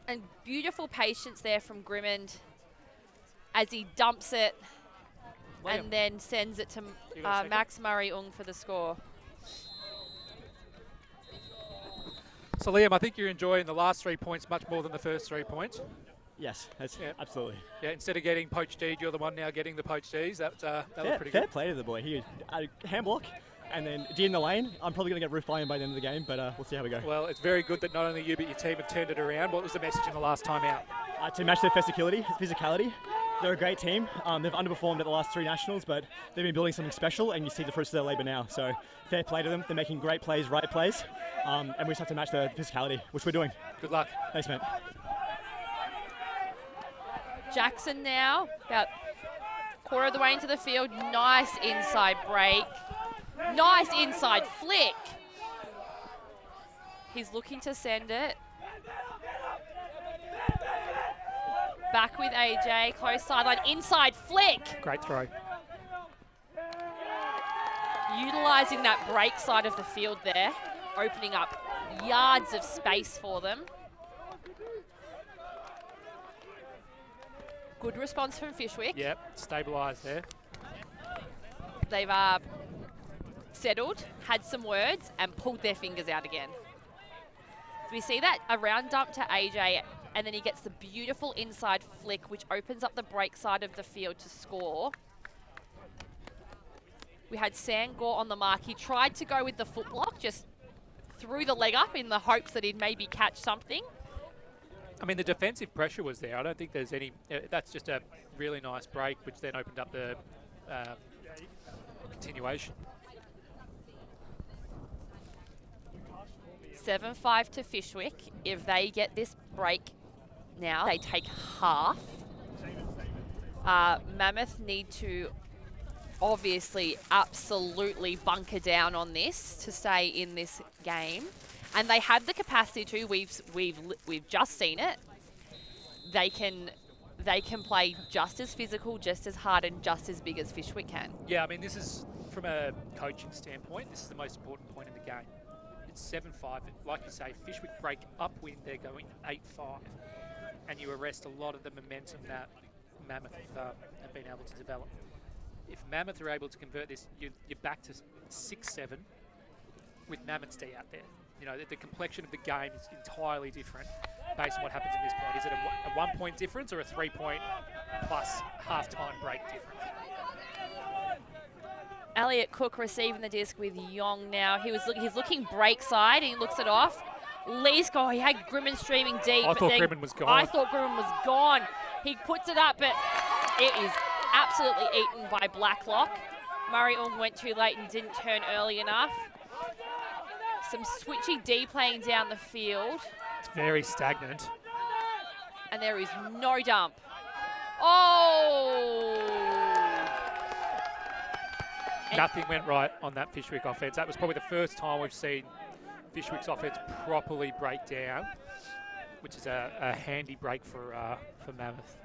Speaker 2: And beautiful patience there from Grimmond as he dumps it and then sends it to Max Murray Ung for the score.
Speaker 1: So Liam, I think you're enjoying the last 3 points much more than the first 3 points.
Speaker 4: Yes, that's absolutely.
Speaker 1: Yeah, instead of getting poached D, you're the one now getting the poached Ds. That was pretty
Speaker 4: fair
Speaker 1: good.
Speaker 4: play to the boy. He hand block and then D in the lane. I'm probably going to get roof by him by the end of the game, but we'll see how we go.
Speaker 1: Well, it's very good that not only you but your team have turned it around. What was the message in the last time out?
Speaker 4: To match their physicality. They're a great team. They've underperformed at the last 3 nationals, but they've been building something special, and you see the fruits of their labour now. So fair play to them. They're making great plays, right plays, and we just have to match their physicality, which we're doing.
Speaker 1: Good luck.
Speaker 4: Thanks, mate.
Speaker 2: Jackson now, about quarter of the way into the field. Nice inside break. Nice inside flick. He's looking to send it. Back with AJ, close sideline, inside flick.
Speaker 1: Great throw.
Speaker 2: Utilising that break side of the field there, opening up yards of space for them. Good response from Fyshwick.
Speaker 1: Yep, stabilised there.
Speaker 2: They've settled, had some words, and pulled their fingers out again. We see that around dump to AJ, and then he gets the beautiful inside flick, which opens up the break side of the field to score. We had Sangor on the mark. He tried to go with the foot block, just threw the leg up in the hopes that he'd maybe catch something.
Speaker 1: I mean, the defensive pressure was there. I don't think there's any... that's just a really nice break, which then opened up the continuation.
Speaker 2: 7-5 to Fyshwick. If they get this break now, they take half. Mammoth need to obviously absolutely bunker down on this to stay in this game. And they have the capacity to. We've just seen it. They can play just as physical, just as hard, and just as big as Fyshwick can.
Speaker 1: Yeah, I mean, this is, from a coaching standpoint, this is the most important point in the game. It's 7-5. Like you say, Fyshwick break upwind, they're going 8-5. And you arrest a lot of the momentum that Mammoth have been able to develop. If Mammoth are able to convert this, you're back to 6-7 with Mammoth's D out there. You know, the complexion of the game is entirely different based on what happens at this point. Is it a 1 point difference or a 3 point plus half-time break difference?
Speaker 2: Elliot Cook receiving the disc with Yong now. He's looking break side. He looks it off. Lee's goal. He had Grimmond streaming deep.
Speaker 1: I thought Grimmond was gone.
Speaker 2: I thought Grimmond was gone. He puts it up, but it is absolutely eaten by Blacklock. Murray Ung went too late and didn't turn early enough. Some switchy D playing down the field.
Speaker 1: It's very stagnant.
Speaker 2: And there is no dump. Oh!
Speaker 1: Nothing went right on that Fyshwick offense. That was probably the first time we've seen Fyshwick's offense properly break down, which is a handy break for Mammoth.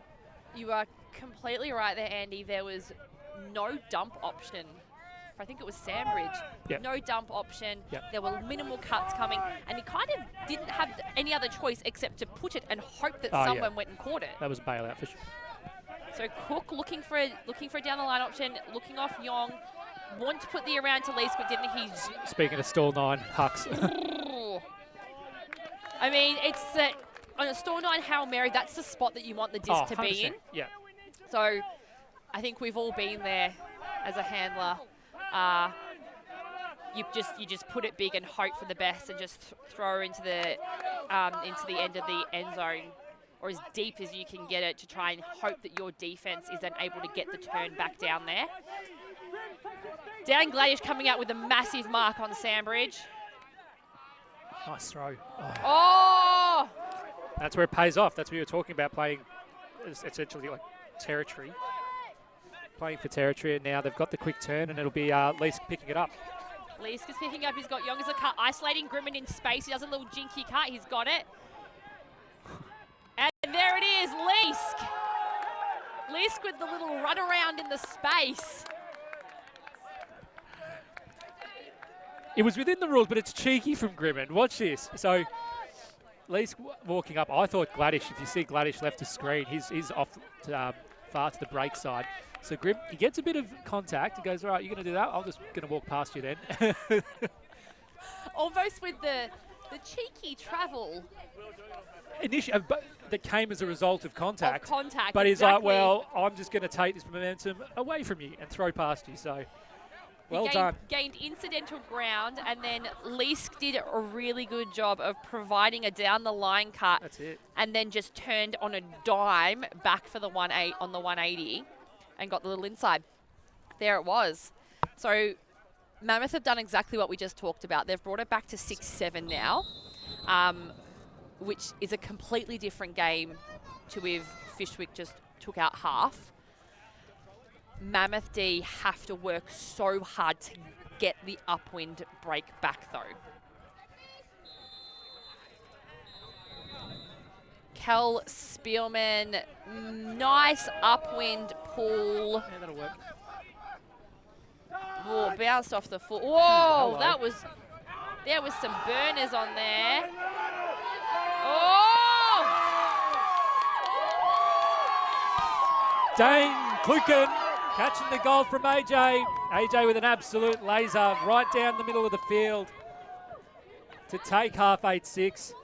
Speaker 2: You are completely right there, Andy. There was no dump option for, I think it was Sandbridge.
Speaker 1: Yep.
Speaker 2: No dump option.
Speaker 1: Yep.
Speaker 2: There were minimal cuts coming, and he kind of didn't have any other choice except to put it and hope that someone went and caught it.
Speaker 1: That was a bailout for sure.
Speaker 2: So Cook looking for a down the line option, looking off Yong. Want to put the around to Lees, but didn't he?
Speaker 1: Speaking of stall 9, Hucks.
Speaker 2: I mean, it's on a stall 9 Hail Mary, that's the spot that you want the disc to be in.
Speaker 1: Yeah.
Speaker 2: So I think we've all been there as a handler. You just put it big and hope for the best, and just throw her into the end of the end zone, or as deep as you can get it, to try and hope that your defense is then able to get the turn back down there. Dan Gladish coming out with a massive mark on Sandbridge.
Speaker 1: Nice throw.
Speaker 2: Oh!
Speaker 1: That's where it pays off. That's what you were talking about, playing essentially like territory. Playing for territory, and now they've got the quick turn, and it'll be Leesk picking it up.
Speaker 2: Leesk is picking up. He's got Young as a cut, isolating Grimmin in space. He does a little jinky cut. He's got it. And there it is, Leesk. Leesk with the little run around in the space.
Speaker 1: It was within the rules, but it's cheeky from Grimmin. Watch this. So, Leesk walking up. I thought Gladish, if you see Gladish left to screen, he's off to, far to the break side. So Grim, he gets a bit of contact. He goes, all right, you're going to do that? I'm just going to walk past you then.
Speaker 2: Almost with the cheeky travel.
Speaker 1: Initially, but that came as a result of contact. But he's
Speaker 2: exactly.
Speaker 1: like, well, I'm just going to take this momentum away from you and throw past you. So, well done.
Speaker 2: Gained incidental ground, and then Leesk did a really good job of providing a down-the-line cut.
Speaker 1: That's it.
Speaker 2: And then just turned on a dime back for the 1-8 on the 180 and got the little inside. There it was. So Mammoth have done exactly what we just talked about. They've brought it back to 6-7 now, which is a completely different game to if Fyshwick just took out half. Mammoth D have to work so hard to get the upwind break back, though. Kel Spielman, nice upwind pull.
Speaker 1: Yeah, that'll work.
Speaker 2: Oh, bounced off the foot. Whoa, there was some burners on there. Oh!
Speaker 1: Dane Kluken catching the goal from AJ. AJ with an absolute laser right down the middle of the field to take half 8-6.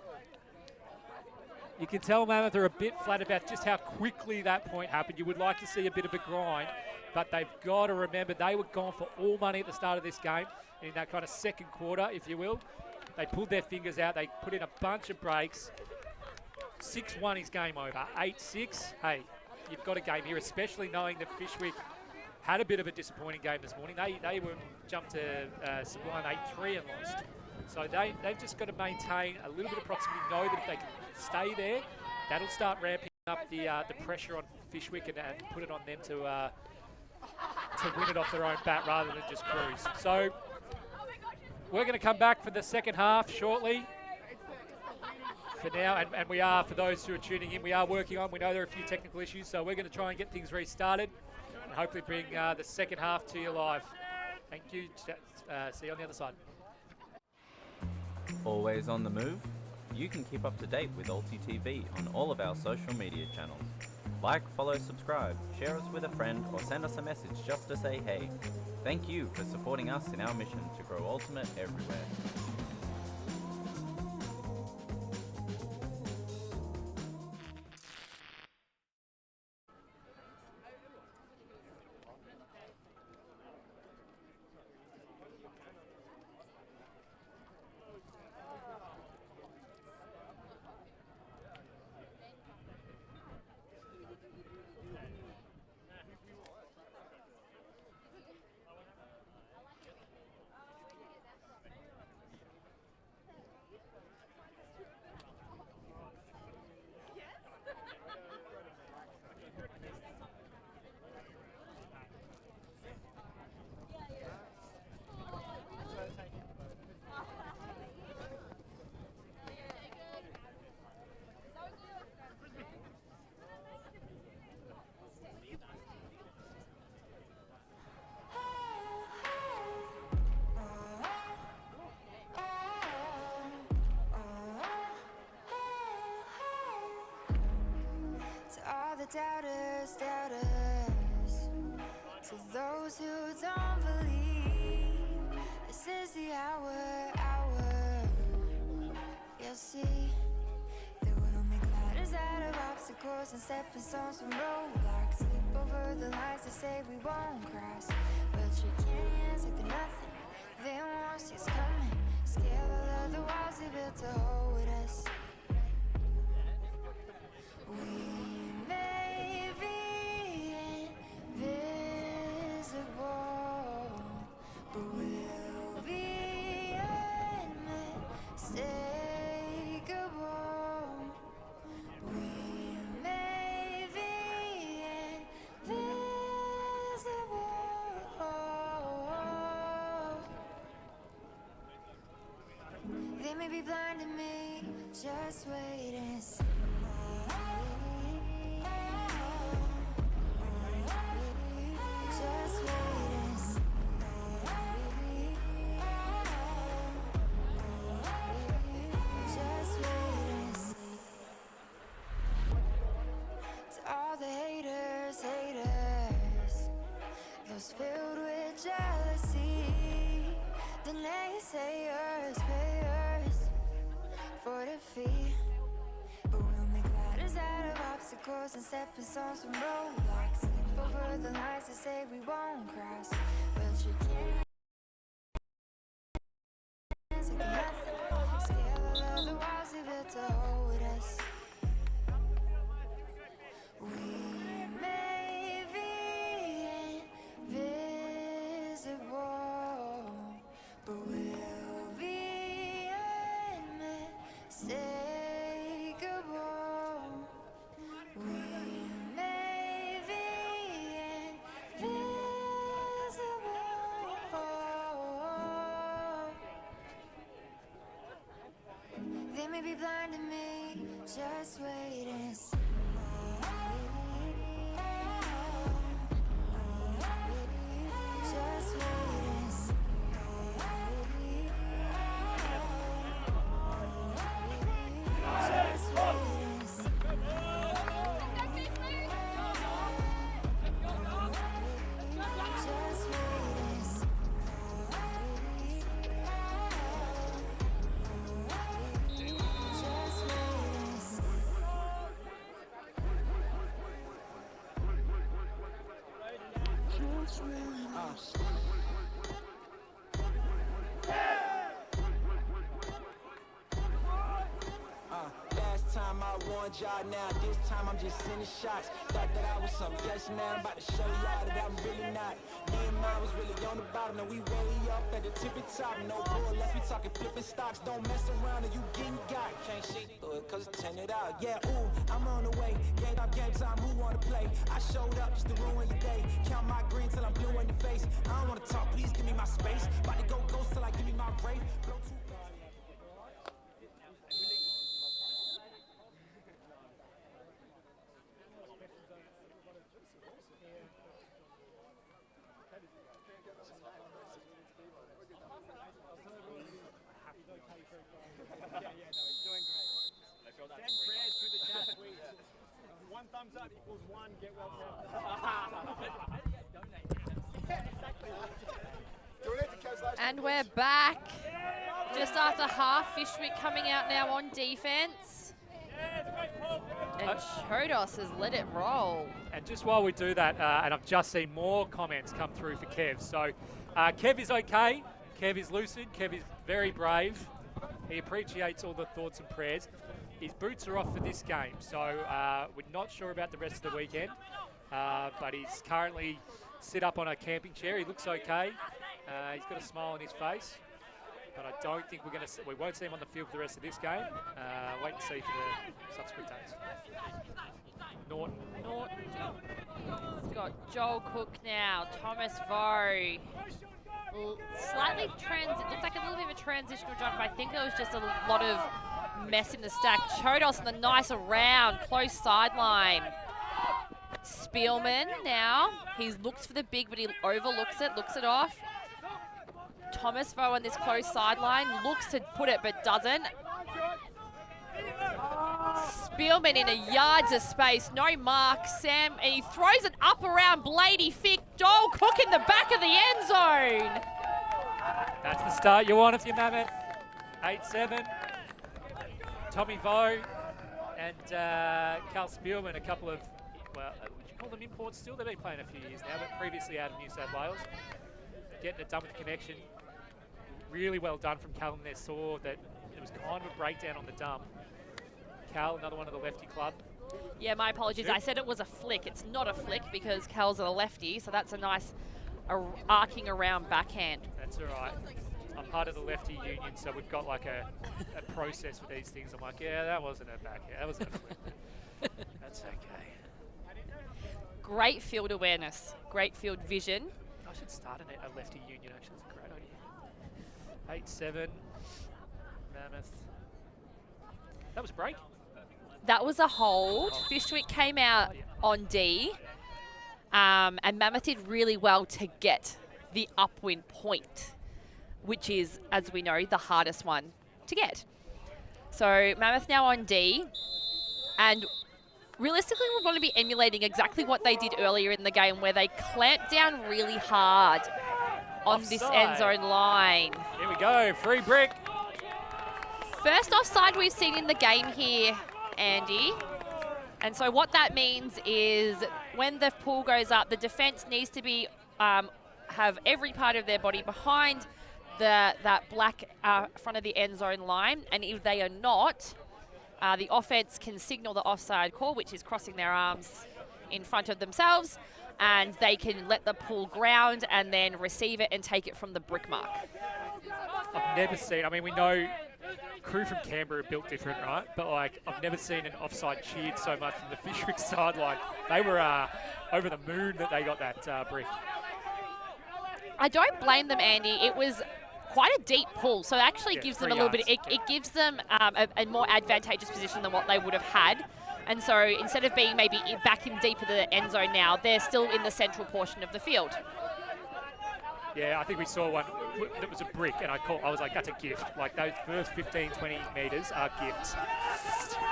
Speaker 1: You can tell Mammoth are a bit flat about just how quickly that point happened. You would like to see a bit of a grind, but they've got to remember they were gone for all money at the start of this game, in that kind of second quarter, if you will. They pulled their fingers out. They put in a bunch of breaks. 6-1 is game over. 8-6, hey, you've got a game here, especially knowing that Fishwick had a bit of a disappointing game this morning. They were jumped to Sublime 8-3 and lost. So they've just got to maintain a little bit of proximity, know that if they can stay there, that'll start ramping up the pressure on Fishwick and put it on them to win it off their own bat rather than just cruise. So we're going to come back for the second half shortly. For now, and we are, for those who are tuning in, we are working on, we know there are a few technical issues, so we're going to try and get things restarted and hopefully bring the second half to you live. Thank you. See you on the other side.
Speaker 5: Always on the move? You can keep up to date with ULTI.TV on all of our social media channels. Like, follow, subscribe, share us with a friend, or send us a message just to say hey. Thank you for supporting us in our mission to grow Ultimate everywhere.
Speaker 6: all the doubters, doubters, to those who don't believe, this is the hour. You'll see that we'll make ladders out of obstacles and stepping stones from roadblocks. Leap over the lines to say we won't cross. We'll shake hands like they're nothing. They won't see us coming. Scale all of the walls they built to hold us. We may be invisible, but we'll be unmistakable. We may be invisible. They may be blind to me, just wait and see. Just wait and see. Just wait and see. To all the haters, those filled with jealousy, the naysayers, payers for defeat. But we'll make ladders out of obstacles and stepping stones from roadblocks. Leap over the lines to say we won't cross. We'll shake hands like nothing. Scale all of the walls they built to hold us. We may be invisible, but we'll be unmistakable. We may be invisible. They may be blind to me, just wait and see. Just wait and see. Just wait and see. Just wait and see. Just wait and see.
Speaker 3: Last time I warned y'all, now this time I'm just sending shots. Thought that I was some yes man, about to show y'all that I'm really not. Me and mine was really on the bottom, now we way up at the tippy top. No bull, unless we talking flipping stocks. Don't mess around or you getting got. Can't see through it cause it's tinted out. Yeah, ooh, I'm on the way. Game time, who wanna play? I showed up just to ruin your day. Count my green till I'm blue in your face. I don't wanna talk, please give me my space. About to go ghost till I give me my rave. Blow too
Speaker 4: One thumbs up equals one, get well
Speaker 2: And we're back. Just after half, Fishwick coming out now on defense. And Chodos has let it roll.
Speaker 1: And just while we do that, and I've just seen more comments come through for Kev. So Kev is okay. Kev is lucid. Kev is very brave. He appreciates all the thoughts and prayers. His boots are off for this game, so we're not sure about the rest of the weekend. But he's currently sit up on a camping chair. He looks okay. He's got a smile on his face. But I don't think we won't see him on the field for the rest of this game. Wait and see for the subsequent days. Norton.
Speaker 2: It's got Joel Cook now, Thomas Vaux. Slightly looks like a little bit of a transitional jump, but I think there was just a lot of mess in the stack. Chodos on the nice around, close sideline. Spielman now, he looks for the big, but he overlooks it, looks it off. Thomas Vaux on this close sideline, looks to put it, but doesn't. Spielman in a yards of space, no mark. Sam, and he throws it up around Blady Fick. Joel Cook in the back of the end zone.
Speaker 1: That's the start you want if you're Mammoth. 8-7. Tommy Vo and Cal Spielman, a couple of, well, would you call them imports still? They've been playing a few years now, but previously out of New South Wales. Getting it done with the connection. Really well done from Cal, and they saw that it was kind of a breakdown on the dump. Cal, another one of the lefty club.
Speaker 2: Yeah, my apologies. I said it was a flick. It's not a flick because Cal's a lefty, so that's a nice arcing around backhand.
Speaker 1: That's all right. I'm part of the lefty union, so we've got like a process for these things. I'm like, yeah, that wasn't a backhand. That wasn't a flick. That's okay.
Speaker 2: Great field awareness. Great field vision.
Speaker 1: I should start a lefty union, actually. That's a great idea. 8-7. Mammoth. That was a break.
Speaker 2: That was a hold. Fyshwick came out on D, and Mammoth did really well to get the upwind point, which is, as we know, the hardest one to get. So Mammoth now on D, and realistically we want to be emulating exactly what they did earlier in the game, where they clamped down really hard on this end zone line.
Speaker 1: Here we go, free brick.
Speaker 2: First offside we've seen in the game here, Andy. And so what that means is when the pull goes up, the defense needs to be have every part of their body behind that black front of the end zone line. And if they are not, the offense can signal the offside call, which is crossing their arms in front of themselves, and they can let the pull ground and then receive it and take it from the brick mark.
Speaker 1: I've never seen, I mean, we know crew from Canberra are built different, right? But like, I've never seen an offside cheered so much from the Fishwick sideline. They were over the moon that they got that brick.
Speaker 2: I don't blame them, Andy. It was quite a deep pull, so it actually gives them a little bit, it gives them a more advantageous position than what they would have had. And so instead of being maybe back in deep of the end zone now, they're still in the central portion of the field.
Speaker 1: Yeah, I think we saw one that was a brick, and I was like, that's a gift. Like, those first 15, 20 metres are gifts.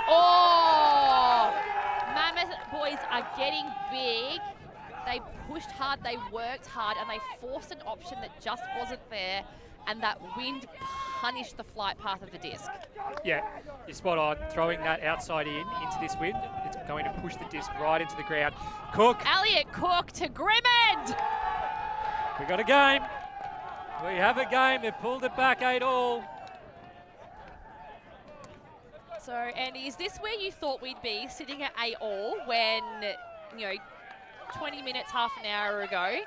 Speaker 2: Oh! Mammoth boys are getting big. They pushed hard, they worked hard, and they forced an option that just wasn't there, and that wind punished the flight path of the disc.
Speaker 1: Yeah, you're spot on. Throwing that outside in into this wind, it's going to push the disc right into the ground. Cook.
Speaker 2: Elliot Cook to Grimmond.
Speaker 1: We got a game. We have a game. They've pulled it back 8-all.
Speaker 2: So, Andy, is this where you thought we'd be, sitting at 8-all, when, 20 minutes, half an hour ago,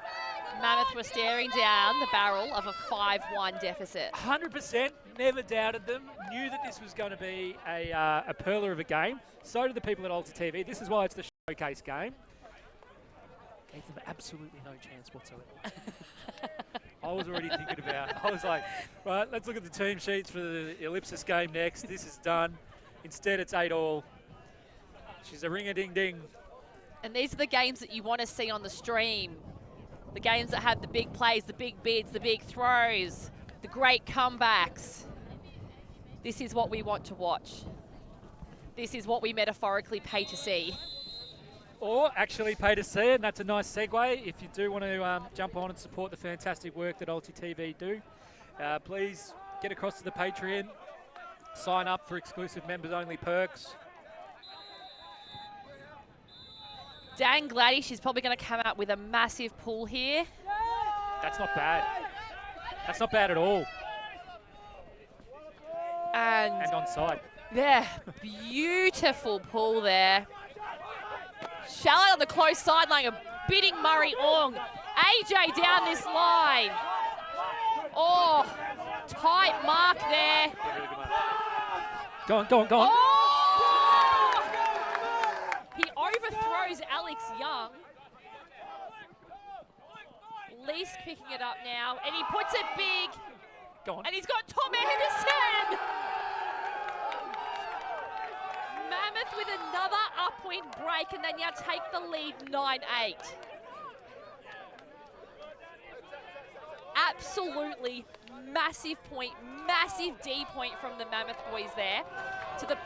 Speaker 2: Mammoth were staring down the barrel of a 5-1 deficit?
Speaker 1: 100%. Never doubted them. Knew that this was going to be a pearler of a game. So did the people at ULTI.TV. This is why it's the showcase game. Gave them absolutely no chance whatsoever. I was already thinking I was like, right, let's look at the team sheets for the Ellipsis game next. This is done. Instead, it's 8-all. She's a ring-a-ding-ding.
Speaker 2: And these are the games that you want to see on the stream. The games that have the big plays, the big bids, the big throws, the great comebacks. This is what we want to watch. This is what we metaphorically pay to see.
Speaker 1: Or actually pay to see it, and that's a nice segue. If you do want to jump on and support the fantastic work that ULTI.TV do, please get across to the Patreon, sign up for exclusive members-only perks.
Speaker 2: Dan Gladdy, she's probably going to come out with a massive pull here.
Speaker 1: That's not bad. That's not bad at all.
Speaker 2: And
Speaker 1: onside.
Speaker 2: Yeah, beautiful pull there. Shallow on the close sideline, bidding Murray Ong. AJ down this line. Oh, tight mark there.
Speaker 1: Go on, go on, go on.
Speaker 2: Oh! He overthrows Alex Young. Least picking it up now, and he puts it big.
Speaker 1: Go on.
Speaker 2: And he's got Tom Anderson. Mammoth with another upwind break, and they now take the lead 9-8. Absolutely massive point, massive D point from the Mammoth boys there. To the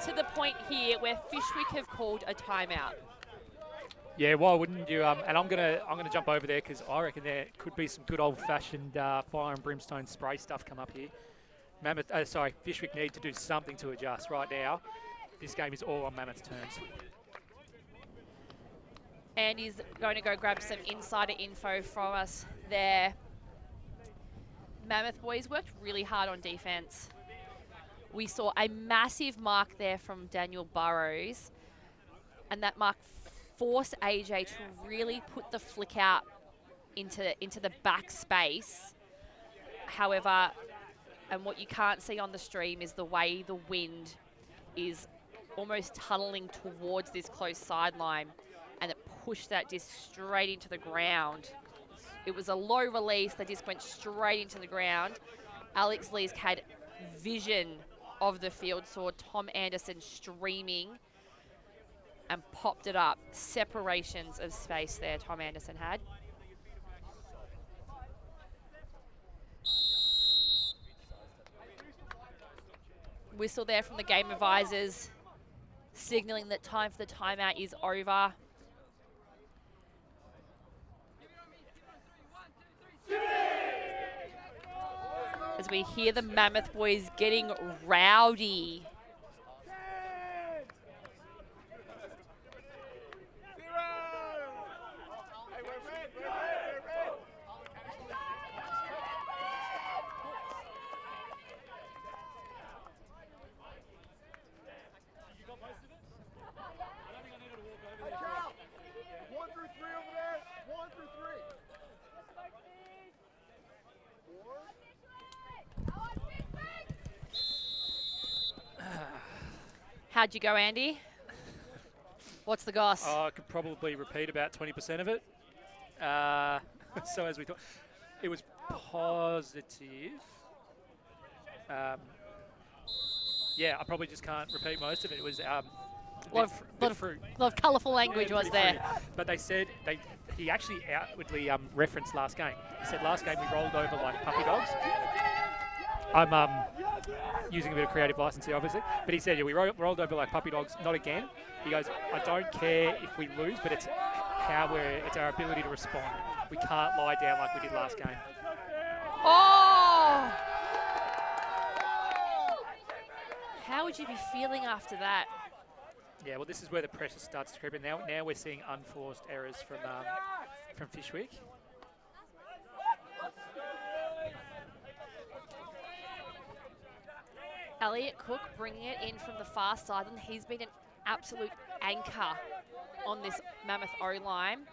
Speaker 2: to the point here where Fyshwick have called a timeout.
Speaker 1: Yeah, why wouldn't you? And I'm gonna jump over there because I reckon there could be some good old-fashioned fire and brimstone spray stuff come up here. Fyshwick need to do something to adjust right now. This game is all on Mammoth's terms.
Speaker 2: And he's going to go grab some insider info from us there. Mammoth boys worked really hard on defense. We saw a massive mark there from Daniel Burrows, and that mark forced AJ to really put the flick out into the back space. However, and what you can't see on the stream is the way the wind is almost tunneling towards this close sideline, and it pushed that disc straight into the ground. It was a low release. The disc went straight into the ground. Alex Lee's had vision of the field, saw Tom Anderson streaming and popped it up. Separations of space there Tom Anderson had. Whistle there from the game advisors, signaling that time for the timeout is over. As we hear the Mammoth boys getting rowdy. How'd you go, Andy? What's the goss?
Speaker 1: Oh, I could probably repeat about 20% of it. So as we thought, it was positive. Yeah, I probably just can't repeat most of it. It was
Speaker 2: a lot of colourful language was there.
Speaker 1: But they said he actually outwardly referenced last game. He said last game we rolled over like puppy dogs. I'm using a bit of creative license here, obviously. But he said, yeah, we rolled over like puppy dogs, not again. He goes, I don't care if we lose, but it's our ability to respond. We can't lie down like we did last game.
Speaker 2: Oh! How would you be feeling after that?
Speaker 1: Yeah, well, this is where the pressure starts to creep in. Now we're seeing unforced errors from Fyshwick.
Speaker 2: Elliot Cook bringing it in from the far side, and he's been an absolute anchor on this Mammoth O-line.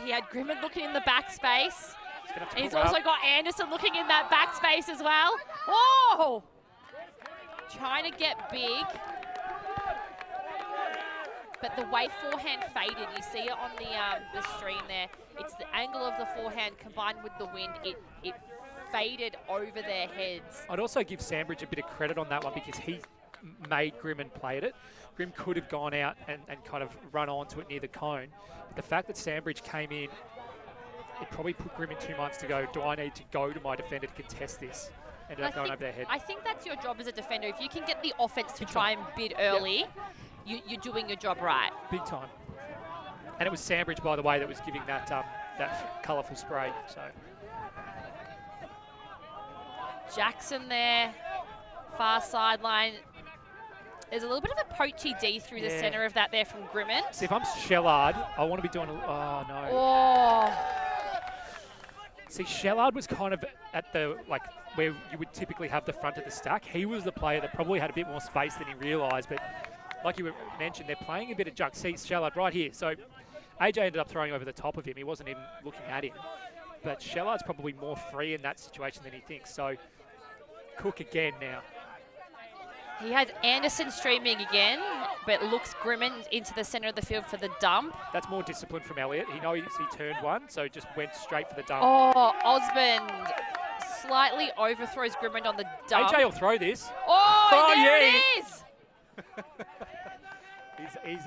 Speaker 2: He had Grimmond looking in the back space. And he's also got Anderson looking in that back space as well. Whoa! Trying to get big. But the way forehand faded, you see it on the stream there. It's the angle of the forehand combined with the wind. It faded over their heads.
Speaker 1: I'd also give Sandbridge a bit of credit on that one because he made Grimm and played it. Grimm could have gone out and kind of run onto it near the cone. But the fact that Sandbridge came in, it probably put Grimm in 2 months to go, do I need to go to my defender to contest this? Ended up going over their head.
Speaker 2: I think that's your job as a defender. If you can get the offense to try and bid early, you're doing your job right.
Speaker 1: Big time. And it was Sandbridge, by the way, that was giving that colourful spray. So
Speaker 2: Jackson there, far sideline. There's a little bit of a poachy D through the centre of that there from Grimmond.
Speaker 1: See, if I'm Shellard, I want to be doing oh, no.
Speaker 2: Oh.
Speaker 1: See, Shellard was kind of at the, where you would typically have the front of the stack. He was the player that probably had a bit more space than he realised, but like you mentioned, they're playing a bit of junk. See, Shellard right here. So AJ ended up throwing over the top of him. He wasn't even looking at him. But Shellard's probably more free in that situation than he thinks. So Cook again now.
Speaker 2: He had Anderson streaming again, but looks Grimmond into the centre of the field for the dump.
Speaker 1: That's more discipline from Elliott. He knows he turned one, so just went straight for the dump.
Speaker 2: Oh, Osmond slightly overthrows Grimmond on the dump.
Speaker 1: AJ will throw this.
Speaker 2: Oh there it is!
Speaker 1: he's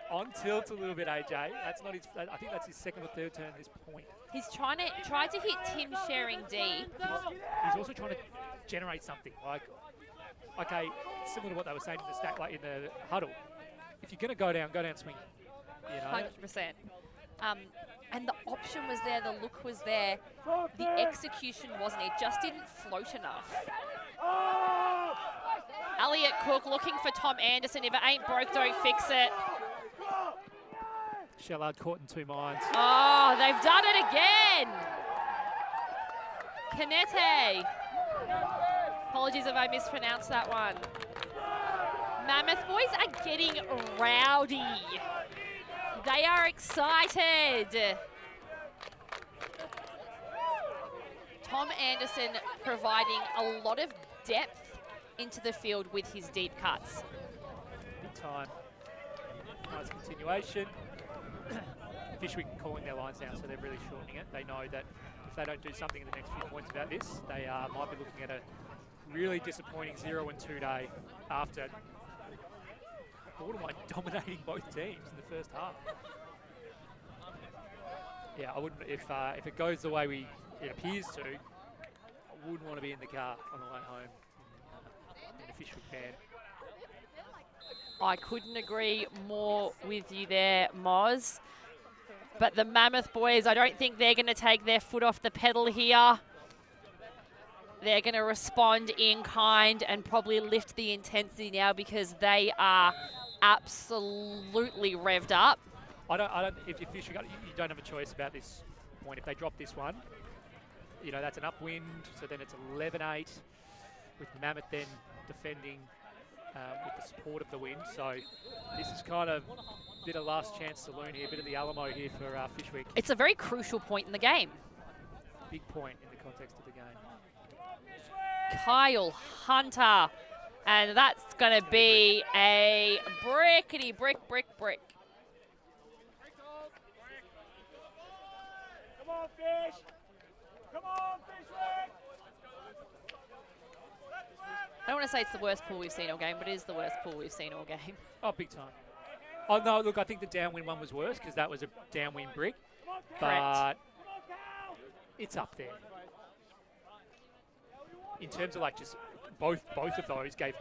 Speaker 1: on tilt a little bit, AJ. That's not his. I think that's his second or third turn at this point.
Speaker 2: He's tried to hit Tim sharing deep.
Speaker 1: He's also trying to generate something. okay, similar to what they were saying in the stack, like in the huddle. If you're going to go down swinging. You know?
Speaker 2: 100%. And the option was there, the look was there. The execution wasn't. It just didn't float enough. Elliot Cook looking for Tom Anderson. If it ain't broke, don't fix it.
Speaker 1: Shellard caught in 2 minds.
Speaker 2: Oh, they've done it again. Canete. Apologies if I mispronounced that one. Mammoth boys are getting rowdy. They are excited. Tom Anderson providing a lot of depth into the field with his deep cuts.
Speaker 1: Big time. Nice continuation. Fishwick calling their lines down, so they're really shortening it. They know that if they don't do something in the next few points about this, they might be looking at a really disappointing 0-2 day after borderline dominating both teams in the first half. Yeah, I wouldn't, if it goes the way it appears to, I wouldn't want to be in the car on the way home in a Fishwick van.
Speaker 2: I couldn't agree more with you there, Moz. But the Mammoth boys, I don't think they're going to take their foot off the pedal here. They're going to respond in kind and probably lift the intensity now because they are absolutely revved up.
Speaker 1: I don't. If you're Fishwick, you don't have a choice about this point. If they drop this one, you know that's an upwind. So then it's 11-8 with Mammoth then defending with the support of the wind. So this is kind of a bit of last chance saloon here, a bit of the Alamo here for Fishwick.
Speaker 2: It's a very crucial point in the game.
Speaker 1: Big point in the context of the game.
Speaker 2: Kyle Hunter, and that's going to be a brickety brick.
Speaker 7: Come on, Fish! Come on, Fishwick!
Speaker 2: I don't want to say it's the worst pool we've seen all game, but it is the worst pool we've seen all game.
Speaker 1: Oh, big time. Oh, no, look, I think the downwind one was worse because that was a downwind brick. But it's up there. In terms of like just both of those gave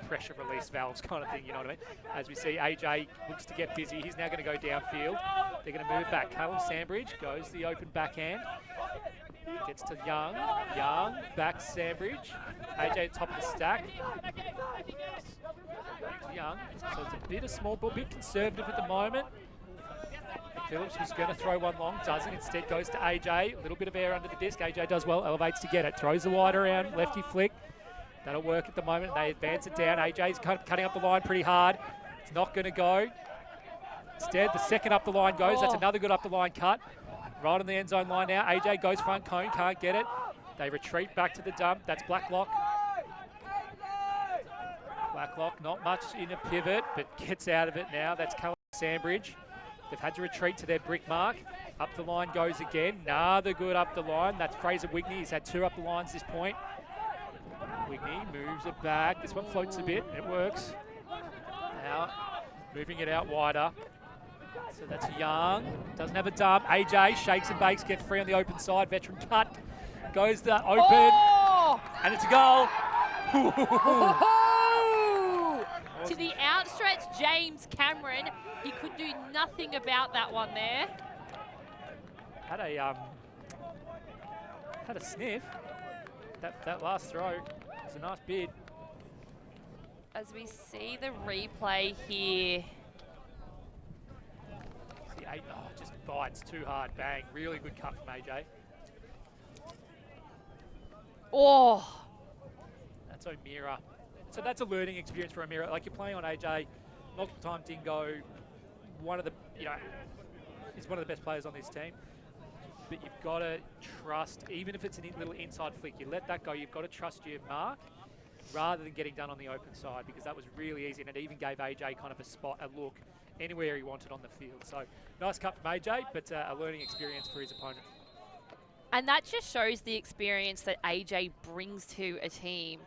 Speaker 1: pressure release valves kind of thing, you know what I mean? As we see, AJ looks to get busy. He's now going to go downfield. They're going to move it back. Callum Sandbridge goes the open backhand. Gets to Young. Young, back Sandbridge. AJ top of the stack. Young. So it's a bit of small ball, a bit conservative at the moment. Phillips was going to throw one long, doesn't. Instead goes to AJ. A little bit of air under the disc. AJ does well, elevates to get it. Throws the wide around, lefty flick. That'll work at the moment. They advance it down. AJ's cutting up the line pretty hard. It's not going to go. Instead, the second up the line goes. That's another good up the line cut. Right on the end zone line now. AJ goes front cone, can't get it. They retreat back to the dump. That's Blacklock. Blacklock, not much in a pivot, but gets out of it now. That's Callum Sandbridge. They've had to retreat to their brick mark. Up the line goes again. Another good up the line. That's Fraser Wigney. He's had 2 up the lines this point. Wigney moves it back. This one floats a bit. It works. Now, moving it out wider. So that's Young. Doesn't have a dump. AJ shakes and bakes, gets free on the open side. Veteran cut. Goes the open.
Speaker 2: Oh!
Speaker 1: And it's a goal.
Speaker 2: To the outstretched James Cameron. He could do nothing about that one there.
Speaker 1: Had a sniff. That last throw was a nice bid.
Speaker 2: As we see the replay here.
Speaker 1: See, just bites too hard. Bang. Really good cut from AJ.
Speaker 2: Oh.
Speaker 1: That's O'Meara. So that's a learning experience for O'Meara. Like you're playing on AJ, multiple time dingo, one of the, he's one of the best players on this team. But you've got to trust, even if it's a little inside flick, you let that go. You've got to trust your mark rather than getting done on the open side because that was really easy and it even gave AJ kind of a spot, a look, anywhere he wanted on the field. So nice cut from AJ, but a learning experience for his opponent.
Speaker 2: And that just shows the experience that AJ brings to a team.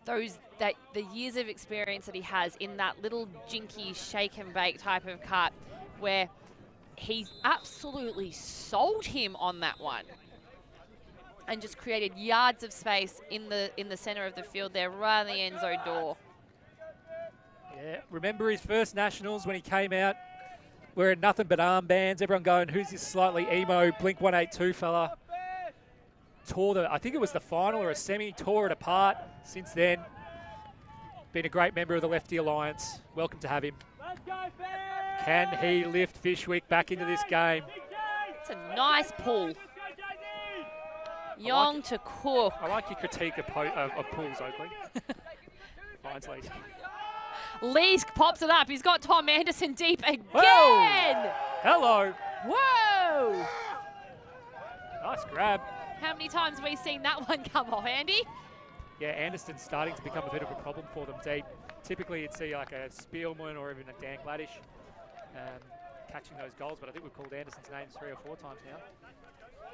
Speaker 2: The years of experience that he has in that little jinky shake and bake type of cut where he's absolutely sold him on that one. and just created yards of space in the center of the field there, right on the end zone door.
Speaker 1: Yeah, remember his first nationals when he came out wearing nothing but armbands, everyone going, who's this slightly emo Blink-182 fella? I think it was the final or a semi, tore it apart. Since then, been a great member of the Lefty Alliance. Welcome to have him. Can he lift Fyshwick back into this game?
Speaker 2: It's a nice pull. Young to Cook.
Speaker 1: I like your critique of pulls, Oakley. Finds Leask.
Speaker 2: Leask pops it up. He's got Tom Anderson deep again.
Speaker 1: Whoa. Hello.
Speaker 2: Whoa.
Speaker 1: Nice grab.
Speaker 2: How many times have we seen that one come off, Andy?
Speaker 1: Yeah, Anderson's starting to become a bit of a problem for them deep. Typically, you'd see like a Spielman or even a Dan Gladish catching those goals, but I think we've called Anderson's name 3 or 4 times now.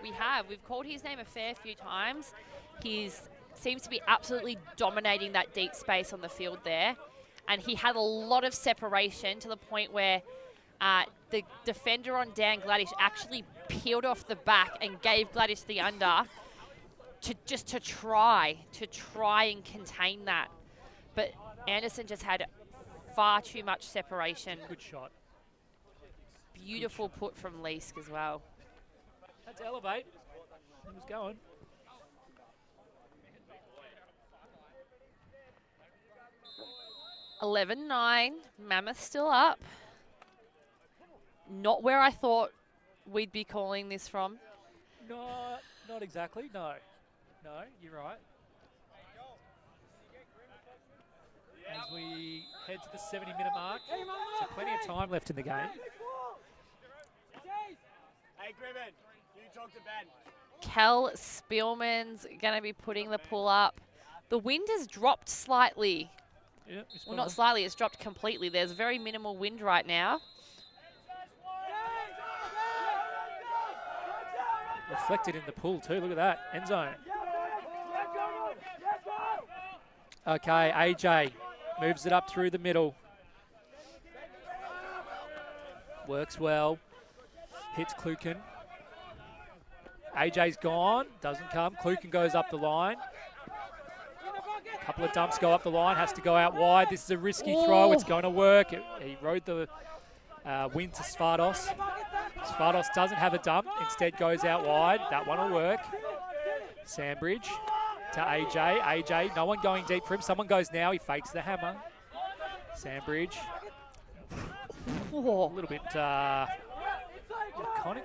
Speaker 2: We have. We've called his name a fair few times. He seems to be absolutely dominating that deep space on the field there. And he had a lot of separation to the point where the defender on Dan Gladish actually peeled off the back and gave Gladish the under to try and contain that. But Anderson just had far too much separation.
Speaker 1: Good shot.
Speaker 2: Beautiful put from Leask as well.
Speaker 1: That's elevate. He was going.
Speaker 2: (11-9). Mammoth still up. Not where I thought we'd be calling this from.
Speaker 1: Not exactly. No, you're right. As we head to the 70-minute mark, so plenty of time left in the game.
Speaker 7: Hey, Grimmon, you talk to Ben.
Speaker 2: Kel Spielman's going to be putting the pull up. The wind has dropped slightly.
Speaker 1: Yeah,
Speaker 2: well, not slightly, it's dropped completely. There's very minimal wind right now.
Speaker 1: Reflected in the pool too, look at that, end zone. Okay, AJ moves it up through the middle. Works well, hits Kluken. AJ's gone, doesn't come. Kluken goes up the line. A couple of dumps go up the line, has to go out wide. This is a risky throw, it's going to work. He rode the wind to Svardos. Svardos doesn't have a dump, instead goes out wide. That one will work. Sandbridge to AJ. AJ, no one going deep for him. Someone goes now, he fakes the hammer. Sandbridge. A little bit iconic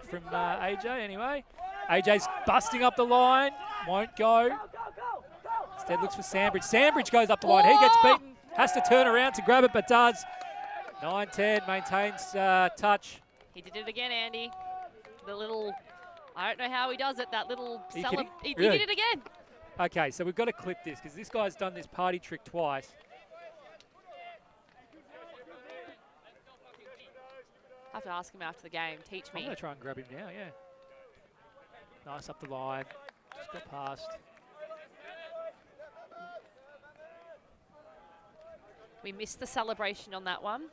Speaker 1: from AJ anyway. AJ's busting up the line, won't go. Instead looks for Sandbridge. Sandbridge goes up the line, he gets beaten. Has to turn around to grab it, but does. 9-10, maintains touch.
Speaker 2: He did it again, Andy. The little, I don't know how he does it, that little, he
Speaker 1: really?
Speaker 2: did it again.
Speaker 1: Okay, so we've got to clip this because this guy's done this party trick twice.
Speaker 2: I have to ask him after the game, teach me.
Speaker 1: I'm going to try and grab him now, yeah. Nice up the line, just got past.
Speaker 2: We missed the celebration on that one.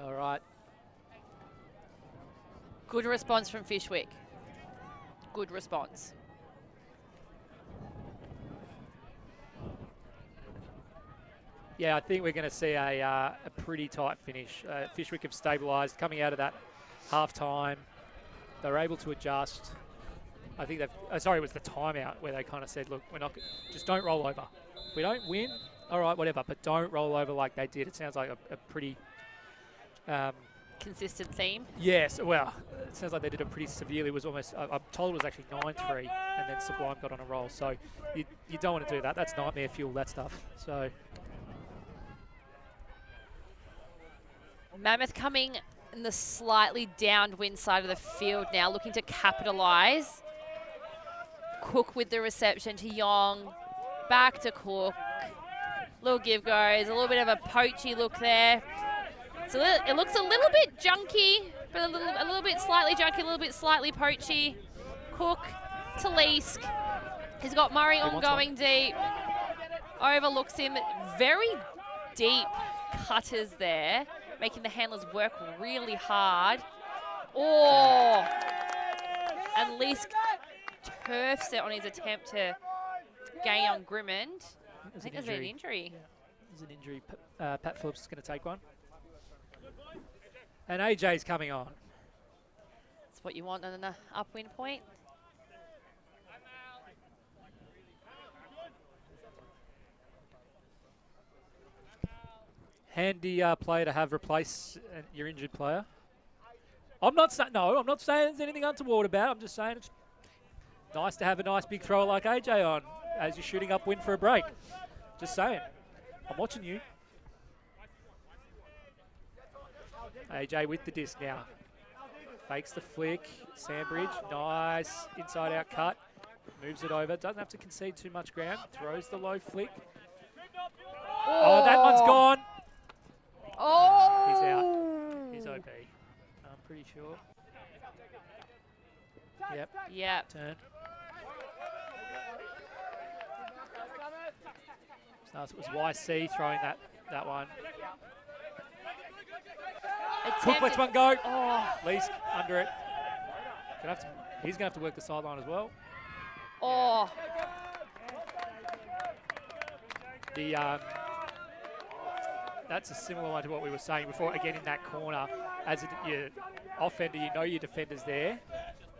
Speaker 1: All right.
Speaker 2: Good response from Fishwick. Good response.
Speaker 1: Yeah, I think we're going to see a pretty tight finish. Fishwick have stabilised coming out of that half-time. They were able to adjust. I think they've, sorry, it was the timeout where they kind of said, look, we're not, just don't roll over. If we don't win, all right, whatever, but don't roll over like they did. It sounds like a pretty...
Speaker 2: consistent theme?
Speaker 1: Yes, well, it sounds like they did it pretty severely. It was almost, I'm told it was actually 9-3, and then Sublime got on a roll. So you don't want to do that. That's nightmare fuel, that stuff. So...
Speaker 2: Mammoth coming in the slightly downwind side of the field now, looking to capitalise. Cook with the reception to Yong. Back to Cook. Little give goes. A little bit of a poachy look there. So it looks a little bit junky, but a little bit slightly junky, a little bit slightly poachy. Cook to Leask. He's got Murray
Speaker 1: He
Speaker 2: on
Speaker 1: wants
Speaker 2: going deep. Overlooks him. Very deep cutters there, making the handlers work really hard. Oh! And Leask turfs it on his attempt to gain on Grimmond. I think there's been an injury.
Speaker 1: Yeah, there's an injury. Pat Phillips is going to take one. And AJ's coming on.
Speaker 2: That's what you want on an upwind point.
Speaker 1: Handy player to have replace your injured player. I'm not saying there's anything untoward about it. I'm just saying it's nice to have a nice big thrower like AJ on as you're shooting upwind for a break. Just saying. I'm watching you. AJ with the disc now. Fakes the flick. Sandbridge, nice inside out cut. Moves it over. Doesn't have to concede too much ground. Throws the low flick. Oh, that one's gone.
Speaker 2: Oh!
Speaker 1: He's out. He's OP. I'm pretty sure. Yep.
Speaker 2: Yep.
Speaker 1: Turn. So it was YC throwing that one. Cook lets one go.
Speaker 2: Oh.
Speaker 1: Leask under it. He's going to have to work the sideline as well.
Speaker 2: Oh.
Speaker 1: That's a similar one to what we were saying before. Again, in that corner, as your offender, you know your defender's there.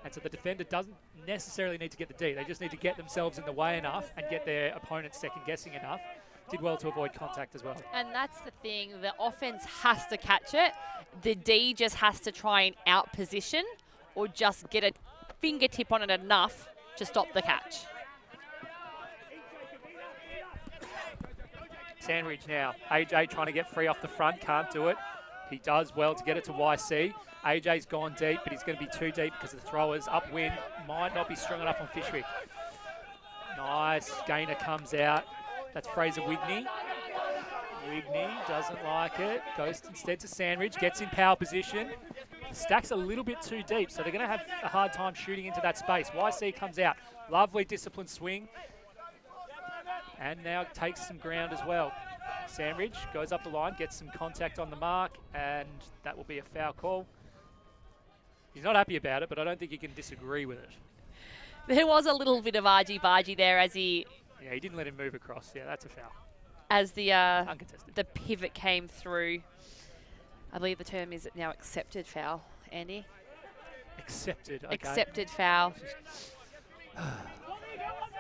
Speaker 1: And so the defender doesn't necessarily need to get the D. They just need to get themselves in the way enough and get their opponent second guessing enough. Did well to avoid contact as well.
Speaker 2: And that's the thing. The offense has to catch it. The D just has to try and out position or just get a fingertip on it enough to stop the catch.
Speaker 1: Sandridge now. AJ trying to get free off the front. Can't do it. He does well to get it to YC. AJ's gone deep, but he's going to be too deep because the throwers upwind might not be strong enough on Fyshwick. Nice. Gainer comes out. That's Fraser Wigney. Wigney doesn't like it. Goes instead to Sandridge. Gets in power position. The stack's a little bit too deep, so they're going to have a hard time shooting into that space. YC comes out. Lovely disciplined swing. And now takes some ground as well. Sandridge goes up the line, gets some contact on the mark, and that will be a foul call. He's not happy about it, but I don't think he can disagree with it.
Speaker 2: There was a little bit of argy-bargy there as he...
Speaker 1: Yeah, he didn't let him move across. Yeah, that's a foul.
Speaker 2: As the
Speaker 1: Uncontested.
Speaker 2: the pivot came through. I believe the term is now accepted foul, Andy.
Speaker 1: Accepted, okay.
Speaker 2: Accepted foul.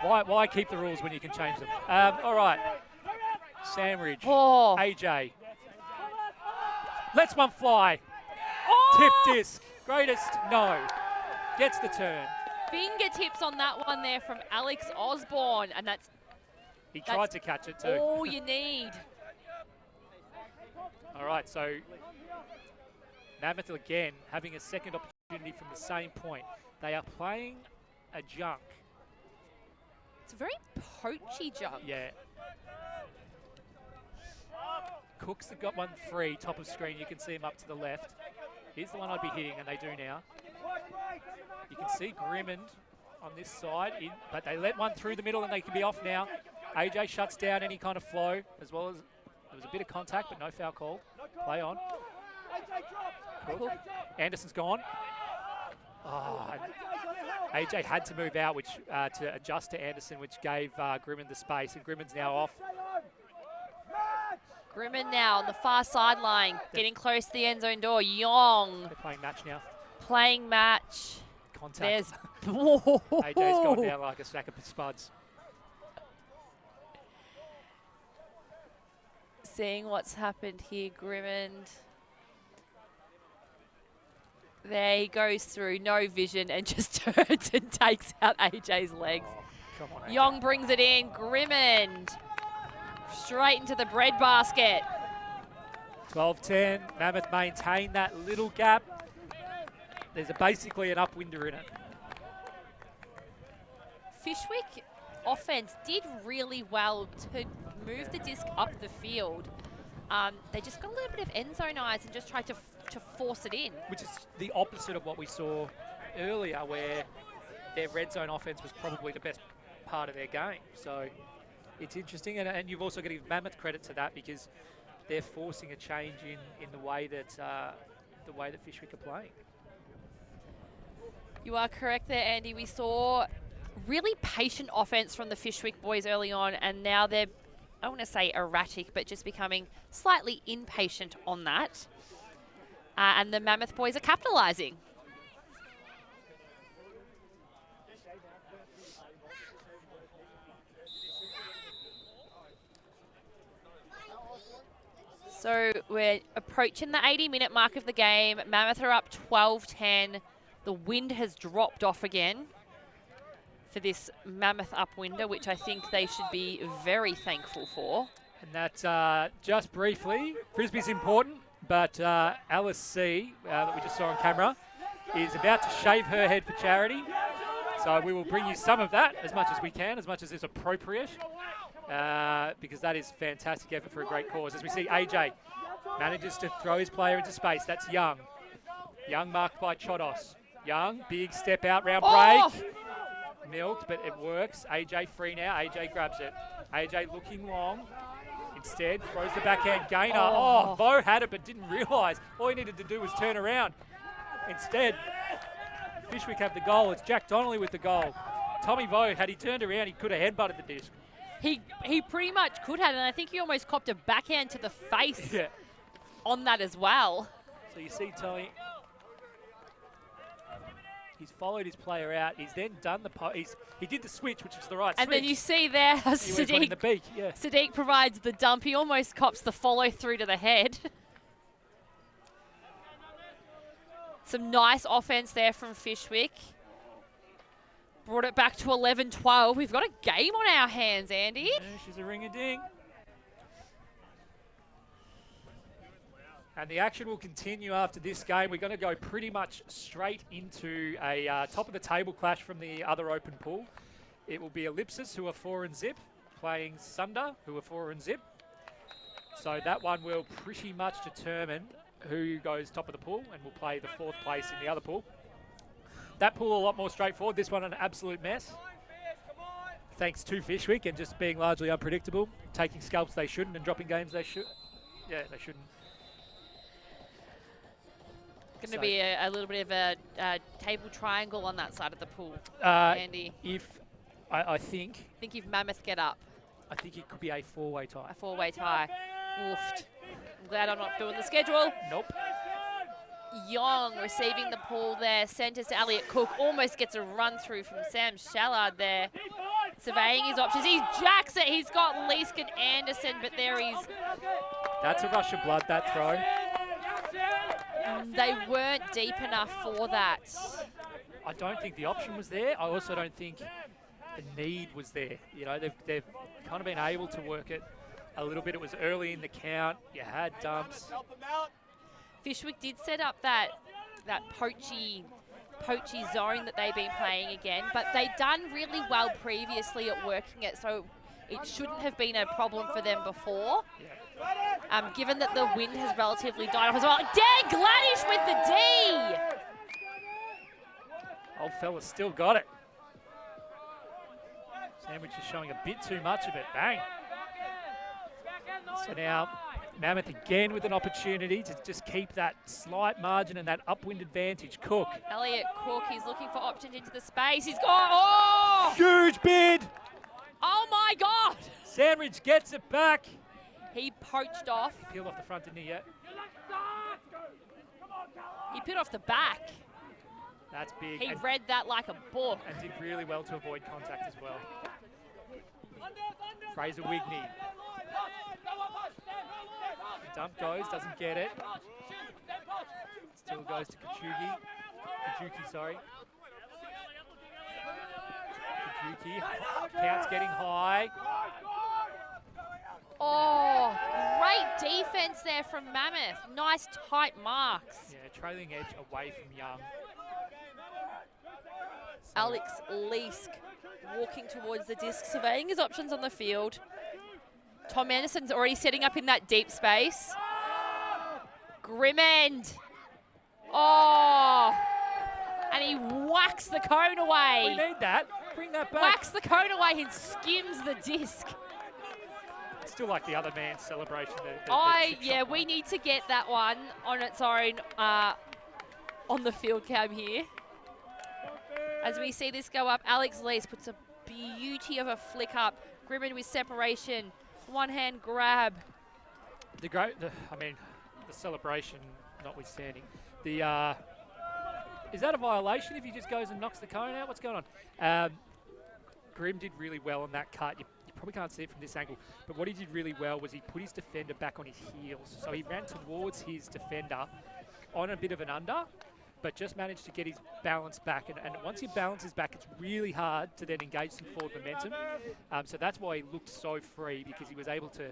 Speaker 1: Why keep the rules when you can change them? All right. Sandridge.
Speaker 2: Oh.
Speaker 1: AJ. Lets one fly.
Speaker 2: Oh!
Speaker 1: Tip disc. Greatest. No. Gets the turn.
Speaker 2: Fingertips on that one there from Alex Osborne, and that's
Speaker 1: He tried to catch it too.
Speaker 2: all you need.
Speaker 1: All right, so Mammoth again having a second opportunity from the same point. They are playing a junk.
Speaker 2: It's a very poachy jump.
Speaker 1: Yeah. Cooks have got one free, top of screen. You can see him up to the left. Here's the one I'd be hitting, and they do now. You can see Grimmond on this side, but they let one through the middle, and they can be off now. AJ shuts down any kind of flow, as well as there was a bit of contact, but no foul call. Play on. Cook. Anderson's gone. Oh, AJ had to move out, which to adjust to Anderson, which gave Grimmond the space, and Grimmond's now off.
Speaker 2: Grimmond now on the far sideline, getting close to the end zone door. Young.
Speaker 1: They're playing match now.
Speaker 2: Playing match.
Speaker 1: Contact.
Speaker 2: There's
Speaker 1: AJ's gone down like a stack of spuds.
Speaker 2: Seeing what's happened here, Grimmond. There he goes through, no vision, and just turns and takes out AJ's legs.
Speaker 1: Oh, come on, AJ.
Speaker 2: Young brings it in. Grimmond straight into the breadbasket.
Speaker 1: 12-10. Mammoth maintain that little gap. There's basically an upwinder in it.
Speaker 2: Fishwick offense did really well to move the disc up the field. They just got a little bit of end zone eyes and just tried to force it in.
Speaker 1: Which is the opposite of what we saw earlier, where their red zone offense was probably the best part of their game. So it's interesting, and you've also got to give Mammoth credit to that because they're forcing a change in the way that Fyshwick are playing.
Speaker 2: You are correct there, Andy. We saw really patient offense from the Fyshwick boys early on, and now they're, I don't want to say erratic, but just becoming slightly impatient on that. And the Mammoth boys are capitalising. So we're approaching the 80-minute mark of the game. Mammoth are up 12-10. The wind has dropped off again for this Mammoth upwinder, which I think they should be very thankful for.
Speaker 1: And that, just briefly, Frisbee's important, but Alice C, that we just saw on camera, is about to shave her head for charity. So we will bring you some of that as much as we can, as much as is appropriate, because that is fantastic effort for a great cause. As we see AJ manages to throw his player into space. That's Young. Young marked by Chodos. Young, big step out, round break. Milked, but it works. AJ free now. AJ grabs it. AJ looking long. Instead, throws the backhand gainer. Oh, Vo had it, but didn't realise. All he needed to do was turn around. Instead, Fishwick have the goal. It's Jack Donnelly with the goal. Tommy Vo, had he turned around, he could have headbutted the disc.
Speaker 2: He pretty much could have, and I think he almost copped a backhand to the face on that as well.
Speaker 1: So you see Tommy, he's followed his player out. He's then done he did the switch, which is the right switch.
Speaker 2: And then you see there how Sadiq provides the dump. He almost cops the follow through to the head. Some nice offense there from Fyshwick. Brought it back to 11-12. We've got a game on our hands, Andy.
Speaker 1: Yeah, she's a ring-a-ding. And the action will continue after this game. We're going to go pretty much straight into a top-of-the-table clash from the other open pool. It will be Ellipsis, who are 4-0, playing Sunder, who are 4-0. So that one will pretty much determine who goes top of the pool, and will play the 4th place in the other pool. That pool a lot more straightforward. This one an absolute mess. Thanks to Fyshwick and just being largely unpredictable, taking scalps they shouldn't and dropping games they should. Yeah, they shouldn't.
Speaker 2: Going to be a little bit of a table triangle on that side of the pool, Andy.
Speaker 1: I think
Speaker 2: if Mammoth get up.
Speaker 1: I think it could be a 4-way tie.
Speaker 2: A 4-way tie. Woofed. I'm glad I'm not doing the schedule.
Speaker 1: Nope.
Speaker 2: Young receiving the ball there. Centres to Elliot Cook. Almost gets a run through from Sam Shallard there. Surveying his options. He jacks it. He's got Leask and Anderson, but there he's...
Speaker 1: That's a rush of blood, that throw.
Speaker 2: They weren't deep enough for that.
Speaker 1: I don't think the option was there. I also don't think the need was there. You know, they've kind of been able to work it a little bit. It was early in the count. You had dumps.
Speaker 2: Fyshwick did set up that poachy zone that they've been playing again, but they'd done really well previously at working it, so it shouldn't have been a problem for them before. Yeah. Given that the wind has relatively died off as well. Dan Gladish with the D!
Speaker 1: Old fella's still got it. Sandwich is showing a bit too much of it. Bang. So now Mammoth again with an opportunity to just keep that slight margin and that upwind advantage. Cook.
Speaker 2: Elliot Cook, he's looking for options into the space. He's got, oh!
Speaker 1: Huge bid.
Speaker 2: Oh my God.
Speaker 1: Sandwich gets it back.
Speaker 2: He poached off.
Speaker 1: He peeled off the front, didn't he, yet?
Speaker 2: He peeled off the back.
Speaker 1: That's big.
Speaker 2: He read that like a book.
Speaker 1: And did really well to avoid contact as well. Fraser Wigney. Dump goes, doesn't get it. Still goes to Kajuki, sorry. Kajuki, count's getting high.
Speaker 2: Oh, great defense there from Mammoth. Nice tight marks.
Speaker 1: Yeah, trailing edge away from Young. So
Speaker 2: Alex Leask walking towards the disc, surveying his options on the field. Tom Anderson's already setting up in that deep space. Grimend. Oh, and he whacks the cone away.
Speaker 1: We need that. bring that back.
Speaker 2: Whacks the cone away and skims the disc.
Speaker 1: Still like the other man's celebration.
Speaker 2: Yeah, we need to get that one on its own on the field cam here. As we see this go up, Alex Lees puts a beauty of a flick up. Grimmin with separation, one-hand grab.
Speaker 1: The celebration notwithstanding. Is that a violation if he just goes and knocks the cone out? What's going on? Grim did really well on that cut. You probably can't see it from this angle, but what he did really well was he put his defender back on his heels. So he ran towards his defender on a bit of an under, but just managed to get his balance back. And once your balance is back, it's really hard to then engage some forward momentum. So that's why he looked so free, because he was able to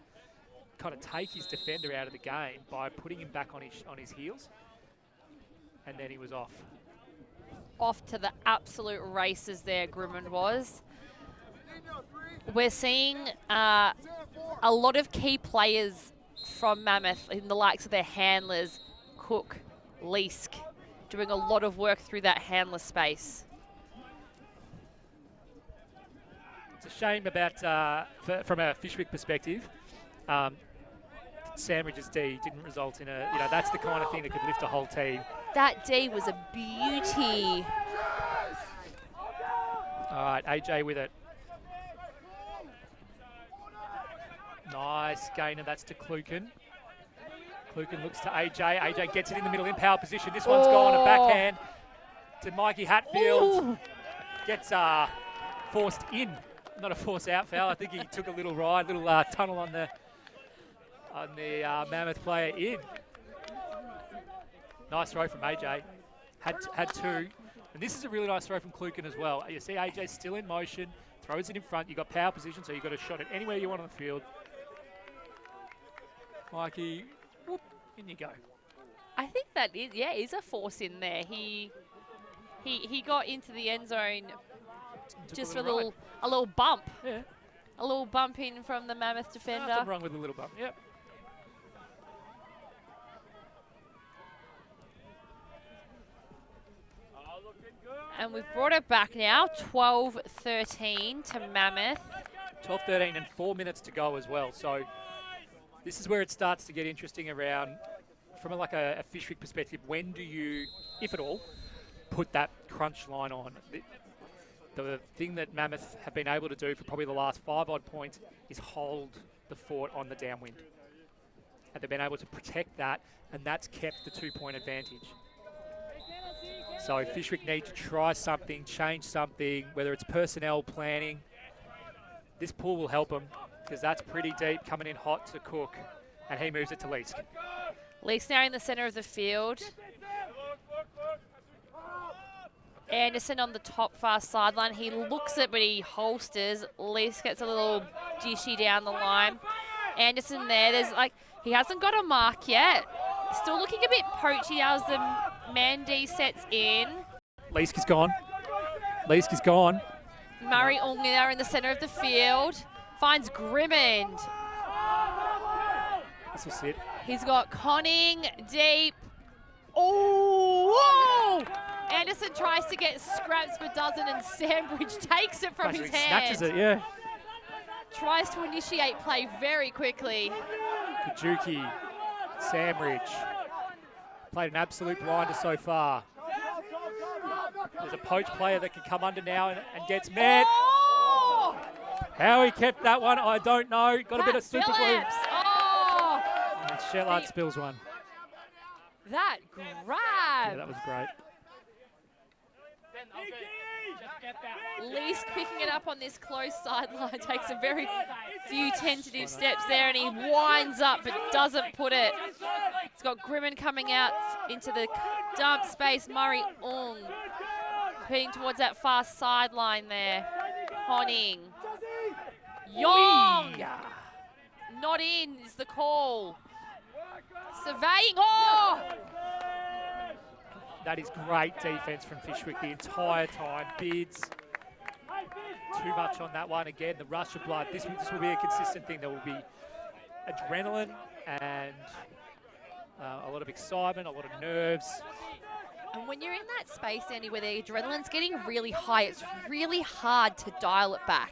Speaker 1: kind of take his defender out of the game by putting him back on his heels. And then he was off.
Speaker 2: Off to the absolute races there, Grimmin was. We're seeing a lot of key players from Mammoth in the likes of their handlers, Cook, Leask, doing a lot of work through that handler space.
Speaker 1: It's a shame about, from a Fishwick perspective, Sandridge's D didn't result in that's the kind of thing that could lift a whole team.
Speaker 2: That D was a beauty.
Speaker 1: All right, AJ with it. Nice gainer, that's to Kluken. Kluken looks to AJ. AJ gets it in the middle in power position. This one's gone, a backhand to Mikey Hatfield.
Speaker 2: Ooh.
Speaker 1: Gets forced in, not a force out foul. I think he took a little ride, little tunnel on the Mammoth player in. Nice throw from AJ. Had two. And this is a really nice throw from Kluken as well. You see AJ still in motion, throws it in front. You've got power position, so you've got a shot at anywhere you want on the field. Mikey, whoop, in you go.
Speaker 2: I think that is a force in there. He got into the end zone just for a little bump.
Speaker 1: Yeah.
Speaker 2: A little bump in from the Mammoth defender.
Speaker 1: Nothing wrong with a little bump, yep.
Speaker 2: And we've brought it back now, 12-13 to Mammoth.
Speaker 1: 12-13 and 4 minutes to go as well. So this is where it starts to get interesting around, from a Fishwick perspective, when do you, if at all, put that crunch line on? The thing that Mammoth have been able to do for probably the last 5 odd points is hold the fort on the downwind. And they've been able to protect that, and that's kept the 2-point advantage. So Fishwick need to try something, change something, whether it's personnel planning. This pool will help them, because that's pretty deep, coming in hot to Cook, and he moves it to Leask.
Speaker 2: Leask now in the centre of the field. Anderson on the top far sideline. He looks it, but he holsters. Leask gets a little dishy down the line. Anderson there. He hasn't got a mark yet. Still looking a bit poachy as the Mandy sets in.
Speaker 1: Leask is gone. Leask is gone.
Speaker 2: Murray Ong there in the centre of the field. Finds Grimmond.
Speaker 1: This will sit.
Speaker 2: He's got Conning deep. Oh! Anderson tries to get scraps but doesn't, and Sandbridge takes it from his hand.
Speaker 1: Snatches it, yeah.
Speaker 2: Tries to initiate play very quickly.
Speaker 1: Kajuki, Sandbridge. Played an absolute blinder so far. There's a poach player that can come under now and gets met.
Speaker 2: Oh!
Speaker 1: How he kept that one, I don't know. Got a bit of super glue.
Speaker 2: Oh!
Speaker 1: And Shetland spills one.
Speaker 2: That grab.
Speaker 1: Yeah, that was great.
Speaker 2: Leask picking it up on this close sideline, takes a very few tentative steps there, and he winds up but doesn't put it. It's got Grimmin coming out into the dump space. Murray Ong heading towards that far sideline there. Honning. Young! Not in is the call. Surveying. Oh!
Speaker 1: That is great defense from Fishwick the entire time. Bids. Too much on that one. Again, the rush of blood. This will be a consistent thing. There will be adrenaline and a lot of excitement, a lot of nerves.
Speaker 2: And when you're in that space, Andy, where the adrenaline's getting really high, it's really hard to dial it back.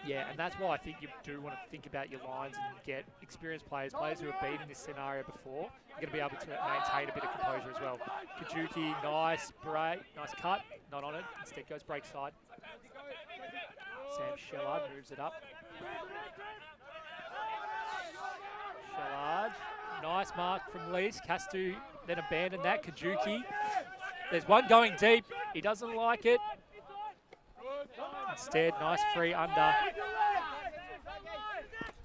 Speaker 1: Yeah, and that's why I think you do want to think about your lines and get experienced players who have been in this scenario before. You're going to be able to maintain a bit of composure as well. Kajuki, nice break, nice cut, not on it. Instead goes break side. Sam Shellard moves it up. Shellard, nice mark from Leask, has to then abandon that. Kajuki, there's one going deep. He doesn't like it. Instead, nice free under.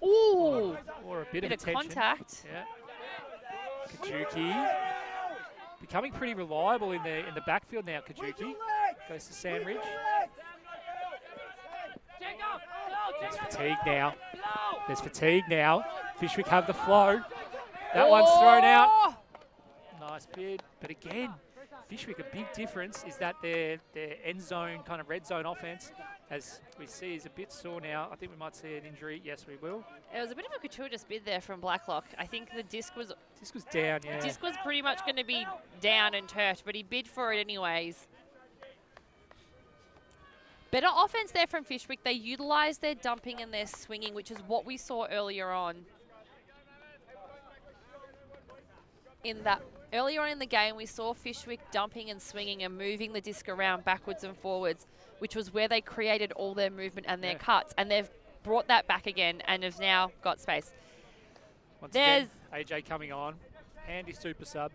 Speaker 2: Ooh!
Speaker 1: Or a bit of
Speaker 2: of
Speaker 1: attention.
Speaker 2: contact.
Speaker 1: Yeah. Kajuki becoming pretty reliable in the backfield now. Kajuki goes to Sandridge. There's fatigue now. There's fatigue now. Fishwick have the flow. That one's thrown out. Nice bid, but again, Fishwick, a big difference is that their end zone, kind of red zone offense, as we see, is a bit sore now. I think we might see an injury. Yes, we will.
Speaker 2: It was a bit of a gratuitous bid there from Blacklock. I think the disc was
Speaker 1: down, yeah.
Speaker 2: disc was pretty much going to be down and turfed, but he bid for it anyways. Better offense there from Fishwick. They utilised their dumping and their swinging, which is what we saw earlier on. Earlier on in the game, we saw Fishwick dumping and swinging and moving the disc around backwards and forwards, which was where they created all their movement and their cuts. And they've brought that back again and have now got space.
Speaker 1: Once again, AJ coming on. Handy super sub.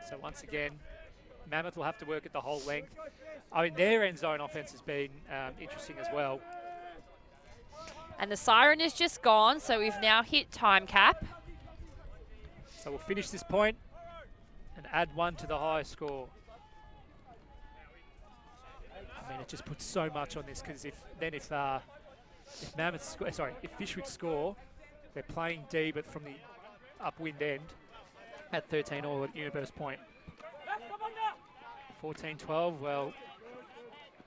Speaker 1: So once again, Mammoth will have to work at the whole length. I mean, their end zone offense has been interesting as well.
Speaker 2: And the siren is just gone, so we've now hit time cap.
Speaker 1: So we'll finish this point and add one to the highest score. I mean, it just puts so much on this because if Fishwick score, they're playing D, but from the upwind end at 13 all at Universe Point. 14-12. Well,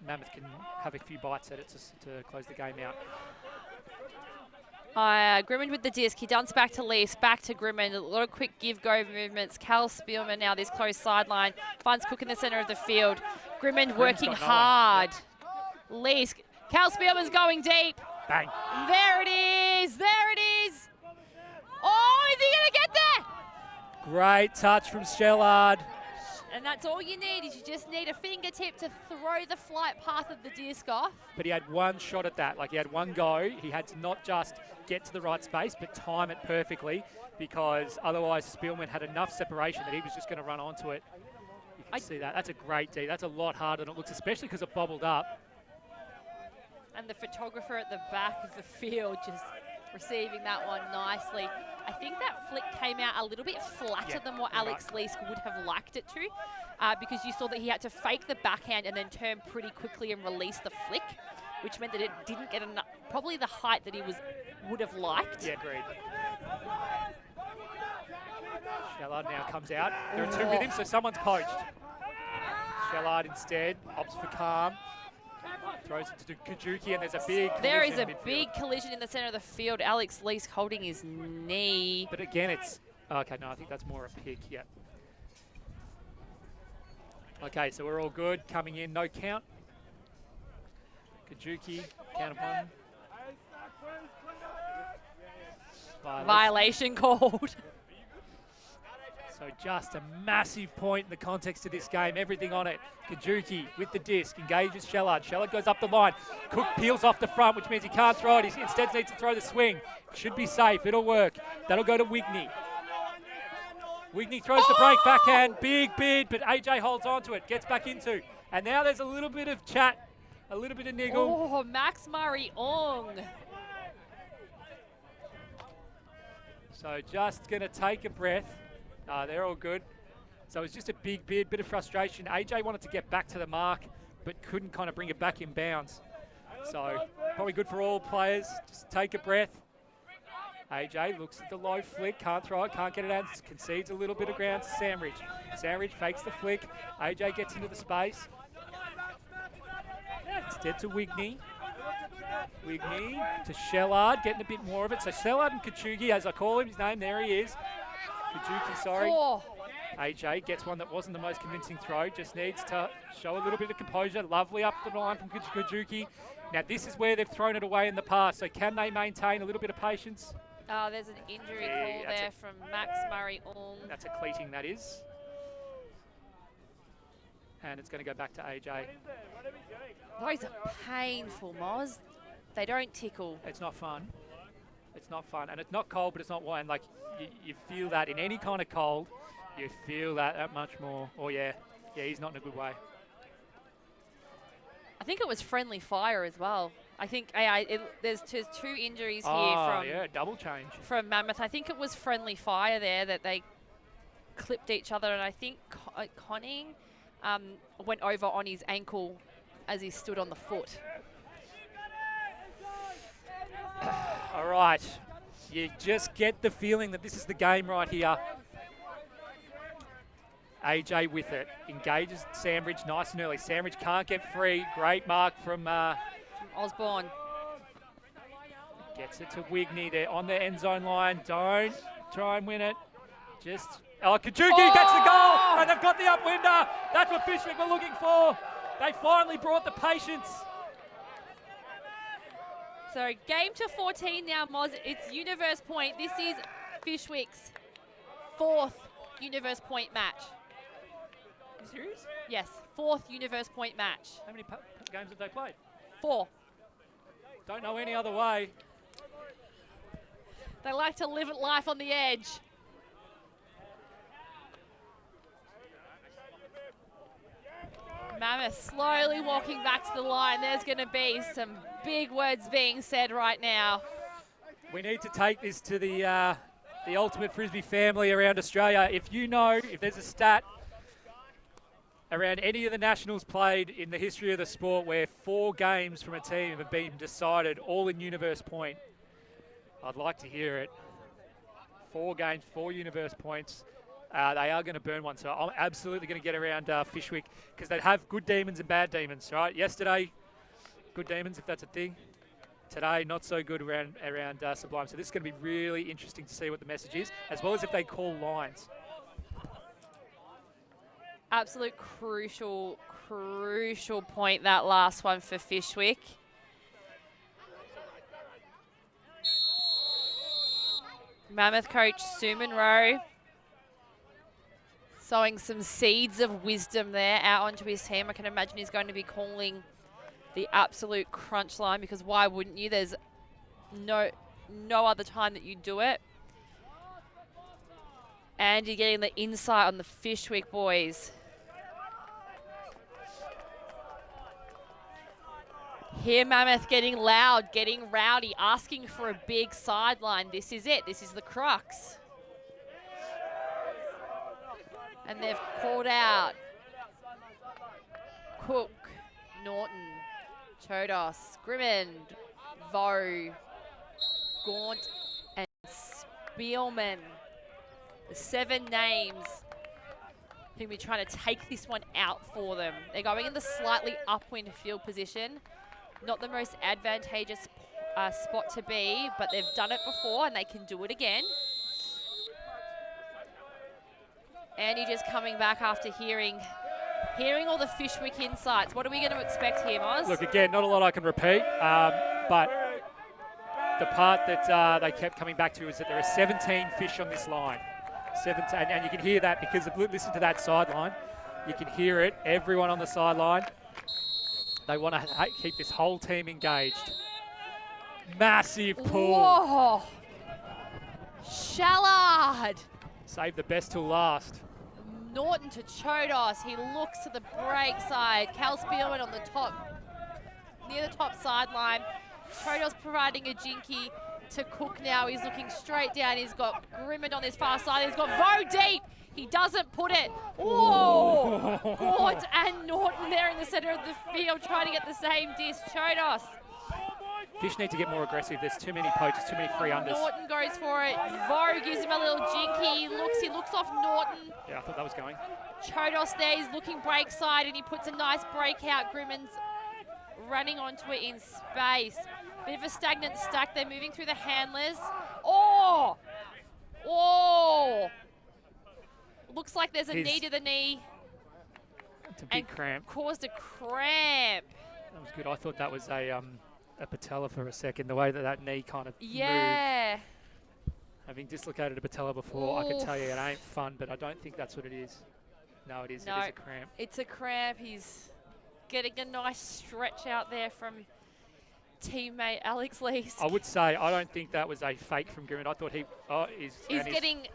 Speaker 1: Mammoth can have a few bites at it to close the game out.
Speaker 2: Grimmond with the disc. He dumps back to Lease, back to Grimmond. A lot of quick give-go movements. Cal Spielman now this close sideline. Finds Cook in the centre of the field. Grimmond working hard. Lease. Cal Spielman's going deep.
Speaker 1: Bang.
Speaker 2: There it is. There it is. Oh, is he going to get there?
Speaker 1: Great touch from Shellard.
Speaker 2: And that's all you need, is you just need a fingertip to throw the flight path of the disc off.
Speaker 1: But he had one shot at that. Like, he had one go. He had to not just get to the right space, but time it perfectly, because otherwise Spielman had enough separation that he was just going to run onto it. You can see that. That's a great D. That's a lot harder than it looks, especially because it bobbled up.
Speaker 2: And the photographer at the back of the field just receiving that one nicely. I think that flick came out a little bit flatter than what Alex Leask would have liked it to, because you saw that he had to fake the backhand and then turn pretty quickly and release the flick, which meant that it didn't get enough, probably the height that he would have liked.
Speaker 1: Yeah, agreed. Shellard now comes out. There are two with him, so someone's poached. Shellard instead opts for calm. Throws it to Kajuki, and there's a big
Speaker 2: There is a
Speaker 1: midfield.
Speaker 2: big collision in the centre of the field. Alex Leask holding his knee.
Speaker 1: But again, it's... Okay, no, I think that's more a pick, yeah. Okay, so we're all good. Coming in, no count. Kajuki, count of one.
Speaker 2: Violation called.
Speaker 1: So just a massive point in the context of this game. Everything on it. Kajuki with the disc, engages Shellard. Shellard goes up the line. Cook peels off the front, which means he can't throw it. He instead needs to throw the swing. Should be safe. It'll work. That'll go to Wigney. Wigney throws the break backhand. Big bid, but AJ holds on to it. Gets back into. And now there's a little bit of chat. A little bit of niggle.
Speaker 2: Oh, Max Murray Ong.
Speaker 1: So just going to take a breath. They're all good. So it's just a big bid, bit of frustration. AJ wanted to get back to the mark, but couldn't kind of bring it back in bounds. So probably good for all players. Just take a breath. AJ looks at the low flick, can't throw it, can't get it out, concedes a little bit of ground to Sandridge. Sandridge fakes the flick. AJ gets into the space. Instead to Wigney. Wigney to Shellard, getting a bit more of it. So Shellard and Kachugi, as I call him, his name, there he is. Kajuki, sorry.
Speaker 2: Oh,
Speaker 1: AJ gets one that wasn't the most convincing throw, just needs to show a little bit of composure. Lovely up the line from Kajuki. Now this is where they've thrown it away in the past, so can they maintain a little bit of patience?
Speaker 2: there's an injury call there from Max Murray-Ong.
Speaker 1: That's a cleating, that is. And it's going to go back to AJ.
Speaker 2: Those are painful, Moz. They don't tickle.
Speaker 1: It's not fun. It's not fun. And it's not cold, but it's not warm. Like, you feel that in any kind of cold, you feel that much more. Oh, yeah. Yeah, he's not in a good way.
Speaker 2: I think it was friendly fire as well. I think there's two injuries here from
Speaker 1: double change
Speaker 2: from Mammoth. I think it was friendly fire there that they clipped each other, and I think Conning went over on his ankle as he stood on the foot.
Speaker 1: All right. You just get the feeling that this is the game right here. AJ with it. Engages Sandbridge nice and early. Sandbridge can't get free. Great mark from
Speaker 2: Osborne.
Speaker 1: Gets it to Wigney there on the end zone line. Don't try and win it. Just... Oh, Kajuki gets the goal, and they've got the upwinder. That's what Fishwick were looking for. They finally brought the patience.
Speaker 2: So game to 14 now, Moz. It's Universe Point. This is Fishwick's 4th Universe Point match.
Speaker 1: Are you serious?
Speaker 2: Yes, 4th Universe Point match.
Speaker 1: How many games have they played?
Speaker 2: 4.
Speaker 1: Don't know any other way.
Speaker 2: They like to live life on the edge. Mammoth slowly walking back to the line. There's going to be some big words being said right now.
Speaker 1: We need to take this to the ultimate Frisbee family around Australia. If there's a stat around any of the nationals played in the history of the sport where 4 games from a team have been decided all in Universe Point, I'd like to hear it. 4 games, 4 Universe Points. They are going to burn one, so I'm absolutely going to get around Fishwick because they have good demons and bad demons, right? Yesterday, good demons, if that's a thing. Today, not so good around Sublime. So this is going to be really interesting to see what the message is, as well as if they call lines.
Speaker 2: Absolute crucial point, that last one for Fishwick. Mammoth coach Sue Monroe sowing some seeds of wisdom there out onto his team. I can imagine he's going to be calling the absolute crunch line, because why wouldn't you? There's no other time that you do it. And you're getting the insight on the Fishwick boys. Here Mammoth getting loud, getting rowdy, asking for a big sideline. This is it. This is the crux. And they've called out Cook, Norton, Chodos, Grimmond, Vo, Gaunt, and Spielman. The 7 names who be trying to take this one out for them. They're going in the slightly upwind field position. Not the most advantageous spot to be, but they've done it before and they can do it again. Andy just coming back after hearing all the Fishwick insights. What are we going to expect here, Moz?
Speaker 1: Look, again, not a lot I can repeat, but the part that they kept coming back to is that there are 17 fish on this line. 17, and you can hear that because listen to that sideline. You can hear it, everyone on the sideline. They want to keep this whole team engaged. Massive pull.
Speaker 2: Whoa! Shallard!
Speaker 1: Save the best till last.
Speaker 2: Norton to Chodos. He looks to the break side. Cal Spielman on the top, near the top sideline. Chodos providing a jinky to Cook now. He's looking straight down. He's got Grimmond on his far side. He's got Vo deep. He doesn't put it. Whoa! Gaunt and Norton there in the center of the field trying to get the same disc. Chodos.
Speaker 1: Fish need to get more aggressive. There's too many poachers, too many free unders.
Speaker 2: Norton goes for it. Vo gives him a little jinky. He looks off Norton.
Speaker 1: Yeah, I thought that was going.
Speaker 2: Chodos there, he's looking break side and he puts a nice breakout. Grimmond's running onto it in space. Bit of a stagnant stack. They're moving through the handlers. Oh! Oh! Looks like there's a knee to the knee.
Speaker 1: It's a big cramp.
Speaker 2: Caused a cramp.
Speaker 1: That was good. I thought that was a patella for a second, the way that knee kind of moved. Having dislocated a patella before, I can tell you it ain't fun, but I don't think that's what it is. No, it is. No, it is a cramp.
Speaker 2: It's a cramp. He's getting a nice stretch out there from teammate Alex Lees.
Speaker 1: I would say I don't think that was a fake from Grimmett. I thought he's
Speaker 2: getting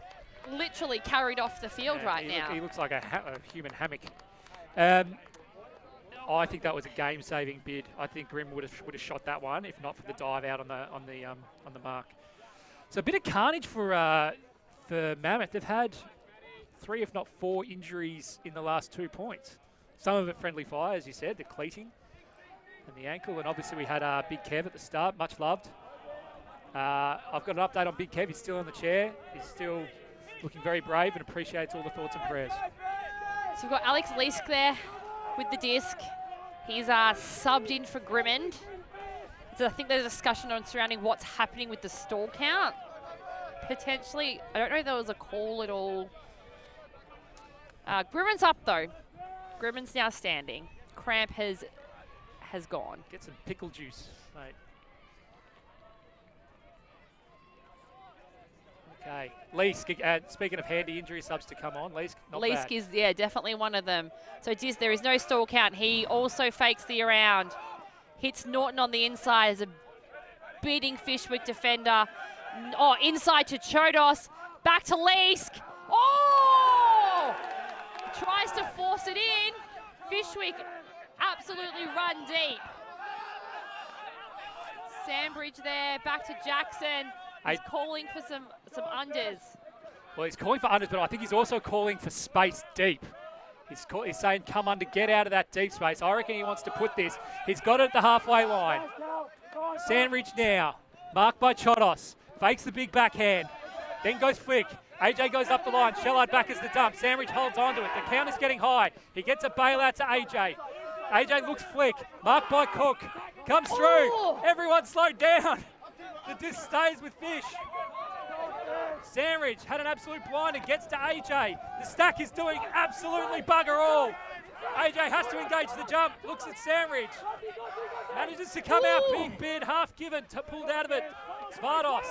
Speaker 2: literally carried off the field now.
Speaker 1: He looks like a human hammock. I think that was a game-saving bid. I think Grimm would have shot that one if not for the dive out on the mark. So a bit of carnage for Mammoth. They've had 3, if not 4, injuries in the last 2 points. Some of it friendly fire, as you said, the cleating and the ankle, and obviously we had Big Kev at the start, much loved. I've got an update on Big Kev. He's still in the chair. He's still looking very brave and appreciates all the thoughts and prayers.
Speaker 2: So we've got Alex Leesk there with the disc. He's subbed in for Grimmond. So I think there's a discussion on surrounding what's happening with the stall count. Potentially, I don't know if there was a call at all. Grimmond's up though. Grimmond's now standing. Cramp has gone.
Speaker 1: Get some pickle juice, mate. Okay, Leesk, speaking of handy injury subs to come on, Leesk, not bad.
Speaker 2: Leesk is, definitely one of them. So there is no stall count. He also fakes the around. Hits Norton on the inside as a beating Fishwick defender. Oh, inside to Chodos. Back to Leesk. Oh! Tries to force it in. Fishwick absolutely run deep. Sandbridge there, back to Jackson. He's calling for some unders.
Speaker 1: Well, he's calling for unders, but I think he's also calling for space deep. He's saying, come under, get out of that deep space. I reckon he wants to put this. He's got it at the halfway line. Sandridge now, marked by Chodos. Fakes the big backhand. Then goes Flick. AJ goes up the line. Shellard back as the dump. Sandridge holds on to it. The count is getting high. He gets a bailout to AJ. AJ looks Flick. Marked by Cook. Comes through.
Speaker 2: Oh.
Speaker 1: Everyone slowed down. The disc stays with Fish. Sandridge had an absolute blinder, gets to AJ. The stack is doing absolutely bugger all. AJ has to engage the jump, looks at Sandridge. Manages to come out, big bid, half given, pulled out of it. Svardos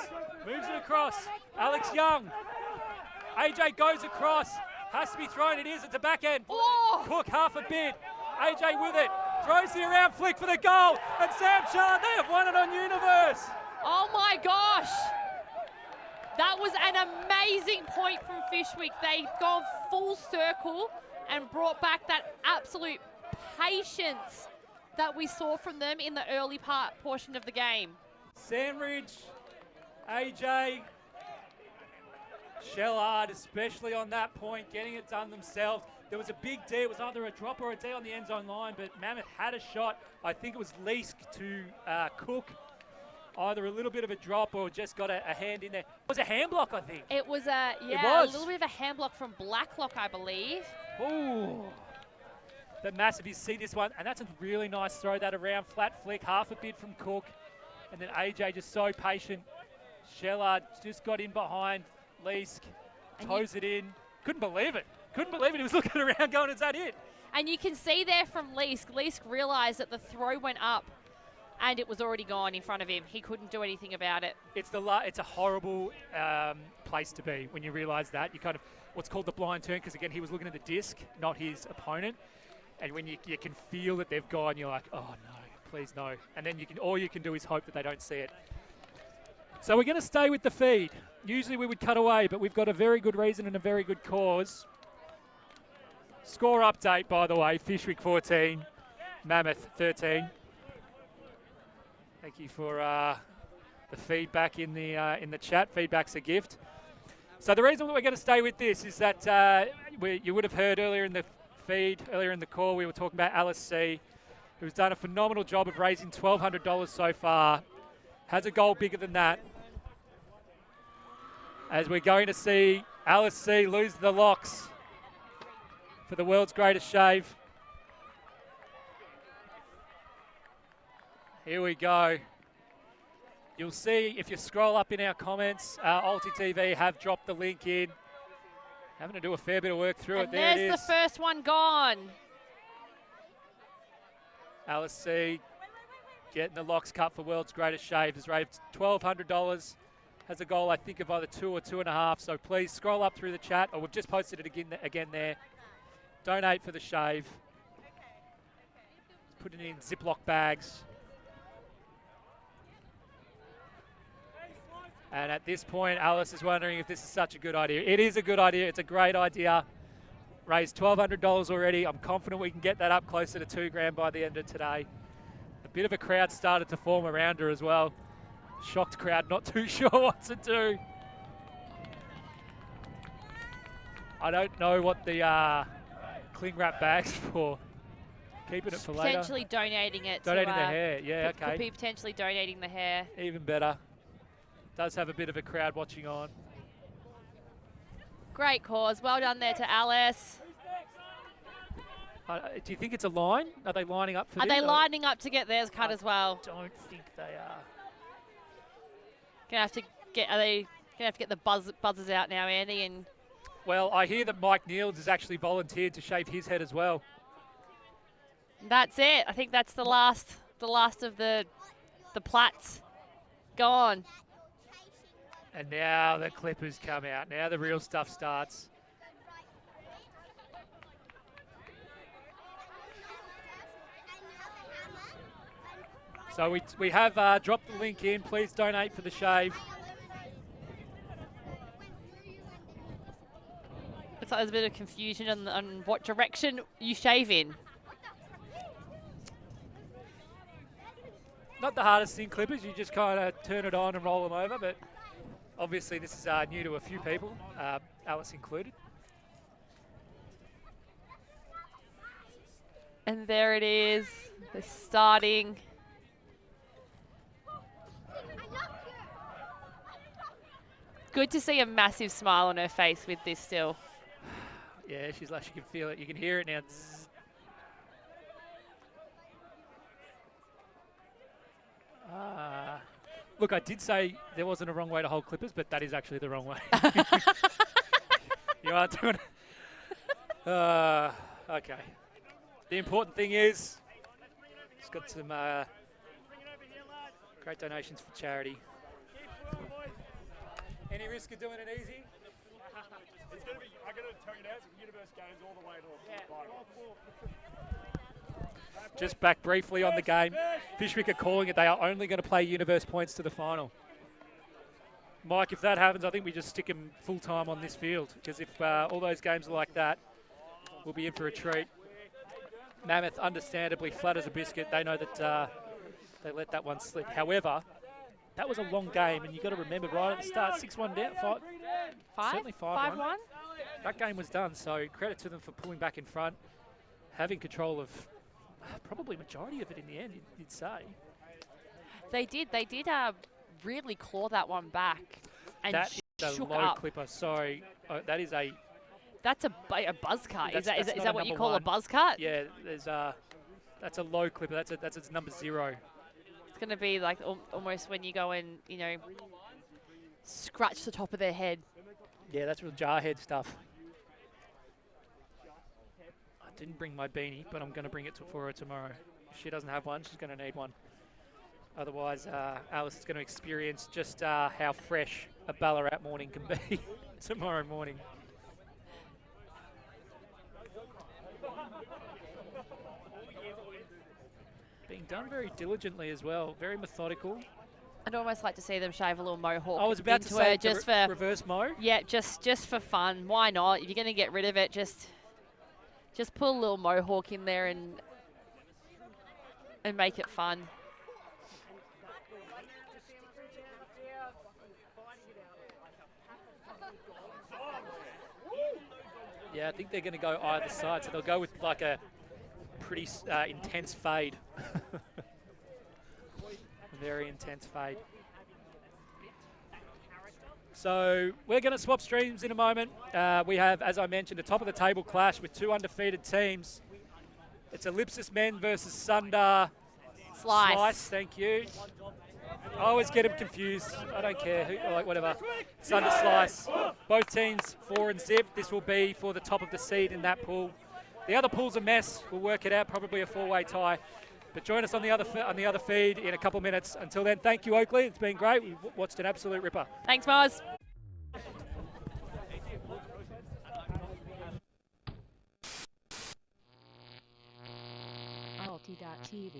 Speaker 1: moves it across. Alex Young. AJ goes across, has to be thrown, it is at the back end.
Speaker 2: Oh.
Speaker 1: Cook, half a bid. AJ with it, throws the around flick for the goal. And Sam Shard, they have won it on Universe.
Speaker 2: Oh my gosh. That was an amazing point from Fishwick. They've gone full circle and brought back that absolute patience that we saw from them in the early portion of the game.
Speaker 1: Sandridge, AJ, Shellard, especially on that point, getting it done themselves. There was a big D. It was either a drop or a D on the end zone line, but Mammoth had a shot. I think it was Leesk to Cook. Either a little bit of a drop or just got a hand in there. It was a hand block, I think.
Speaker 2: It was a little bit of a hand block from Blacklock, I believe.
Speaker 1: Ooh. But massive, you see this one, and that's a really nice throw, that around flat flick, half a bid from Cook. And then AJ just so patient. Shellard just got in behind Leesk, toes it in. Couldn't believe it. He was looking around going, is that it?
Speaker 2: And you can see there from Leesk. Leesk realised that the throw went up and it was already gone in front of him. He couldn't do anything about it.
Speaker 1: It's a horrible place to be when you realise that. You kind of, what's called the blind turn, because again, he was looking at the disc, not his opponent. And when you can feel that they've gone, you're like, oh no, please no. And then all you can do is hope that they don't see it. So we're going to stay with the feed. Usually we would cut away, but we've got a very good reason and a very good cause. Score update, by the way, Fishwick 14, Mammoth 13. Thank you for the feedback in the chat. Feedback's a gift. So the reason we're going to stay with this is that you would have heard earlier in the feed, earlier in the call, we were talking about Alice C, who's done a phenomenal job of raising $1,200 so far. Has a goal bigger than that. As we're going to see Alice C lose the locks for the world's greatest shave. Here we go. You'll see if you scroll up in our comments, ULTI.TV have dropped the link in. Having to do a fair bit of work through it. There it is.
Speaker 2: There's the first one gone.
Speaker 1: Alice C getting the locks cut for World's Greatest Shave. Has raised $1,200. Has a goal, I think, of either 2 or 2.5. So please scroll up through the chat, or we've just posted it again there. Donate for the shave. Put it in Ziploc bags. And at this point, Alice is wondering if this is such a good idea. It is a good idea. It's a great idea. Raised $1,200 already. I'm confident we can get that up closer to $2,000 by the end of today. A bit of a crowd started to form around her as well. Shocked crowd, not too sure what to do. I don't know what the cling wrap bag's for. Keeping it for later.
Speaker 2: Potentially donating it.
Speaker 1: Donating the hair, yeah, okay.
Speaker 2: Could be potentially donating the hair.
Speaker 1: Even better. Does have a bit of a crowd watching on.
Speaker 2: Great cause. Well done there to Alice.
Speaker 1: Do you think it's a line? Are they lining up for
Speaker 2: Are
Speaker 1: this?
Speaker 2: they lining up to get theirs cut as well?
Speaker 1: I don't think they are.
Speaker 2: Are they gonna have to get the buzzers out now, Andy? And
Speaker 1: well, I hear that Mike Niels has actually volunteered to shave his head as well.
Speaker 2: that's it. I think that's the last of the plats gone.
Speaker 1: And now the clippers come out. Now the real stuff starts. So we have dropped the link in. Please donate for the shave.
Speaker 2: Looks like there's a bit of confusion on what direction you shave in.
Speaker 1: Not the hardest thing, clippers. You just kind of turn it on and roll them over. But obviously this is new to a few people, Alice included.
Speaker 2: And there it is. They're starting. Good to see a massive smile on her face with this still.
Speaker 1: Yeah, she's like, she can feel it. You can hear it now. Zzz. Look, I did say there wasn't a wrong way to hold clippers, but that is actually the wrong way. You are doing it. Okay. The important thing is, it's got some great donations for charity. Any risk of doing it easy?
Speaker 7: It's going to be, I'm going to tell you now, it's Universe Games all the way to
Speaker 1: Just back briefly on the game. Fishwick are calling it. They are only going to play Universe points to the final. Mike, if that happens, I think we just stick them full time on this field, because if all those games are like that, we'll be in for a treat. Mammoth, understandably, flat as a biscuit. They know that they let that one slip. However, that was a long game, and you've got to remember right at the start, 6-1 down, certainly 5-1. That game was done, so credit to them for pulling back in front, having control of probably majority of it in the end, you'd say.
Speaker 2: They did really claw that one back and
Speaker 1: that is a low
Speaker 2: up.
Speaker 1: clipper. Sorry, that is a.
Speaker 2: That's a buzz cut. Is
Speaker 1: That's
Speaker 2: that what you call
Speaker 1: one.
Speaker 2: a buzz cut?
Speaker 1: Yeah, that's a low clipper. That's its number 0.
Speaker 2: It's going to be like almost when you go and, scratch the top of their head.
Speaker 1: Yeah, that's real jarhead stuff. I didn't bring my beanie, but I'm going to bring it for her tomorrow. If she doesn't have one, she's going to need one. Otherwise, Alice is going to experience just how fresh a Ballarat morning can be tomorrow morning. Being done very diligently as well, very methodical.
Speaker 2: I'd almost like to see them shave a little mohawk.
Speaker 1: I was about to say
Speaker 2: just for
Speaker 1: reverse mo.
Speaker 2: Yeah, just for fun. Why not? If you're going to get rid of it, just put a little mohawk in there and make it fun.
Speaker 1: Yeah, I think they're going to go either side, so they'll go with like a pretty intense fade. Very intense fade. So we're going to swap streams in a moment. We have, as I mentioned, a top of the table clash with 2 undefeated teams. It's Ellipsis men versus Sundar
Speaker 2: Slice.
Speaker 1: Thank you. I always get them confused. I don't care who, like whatever. Sunder Slice. Both teams 4 and zip. This will be for the top of the seed in that pool. The other pool's a mess. We'll work it out. Probably a 4-way tie. But join us on the other feed in a couple minutes. Until then, thank you, Oakley. It's been great. We've watched an absolute ripper.
Speaker 2: Thanks, Moz.
Speaker 8: ULTI.TV.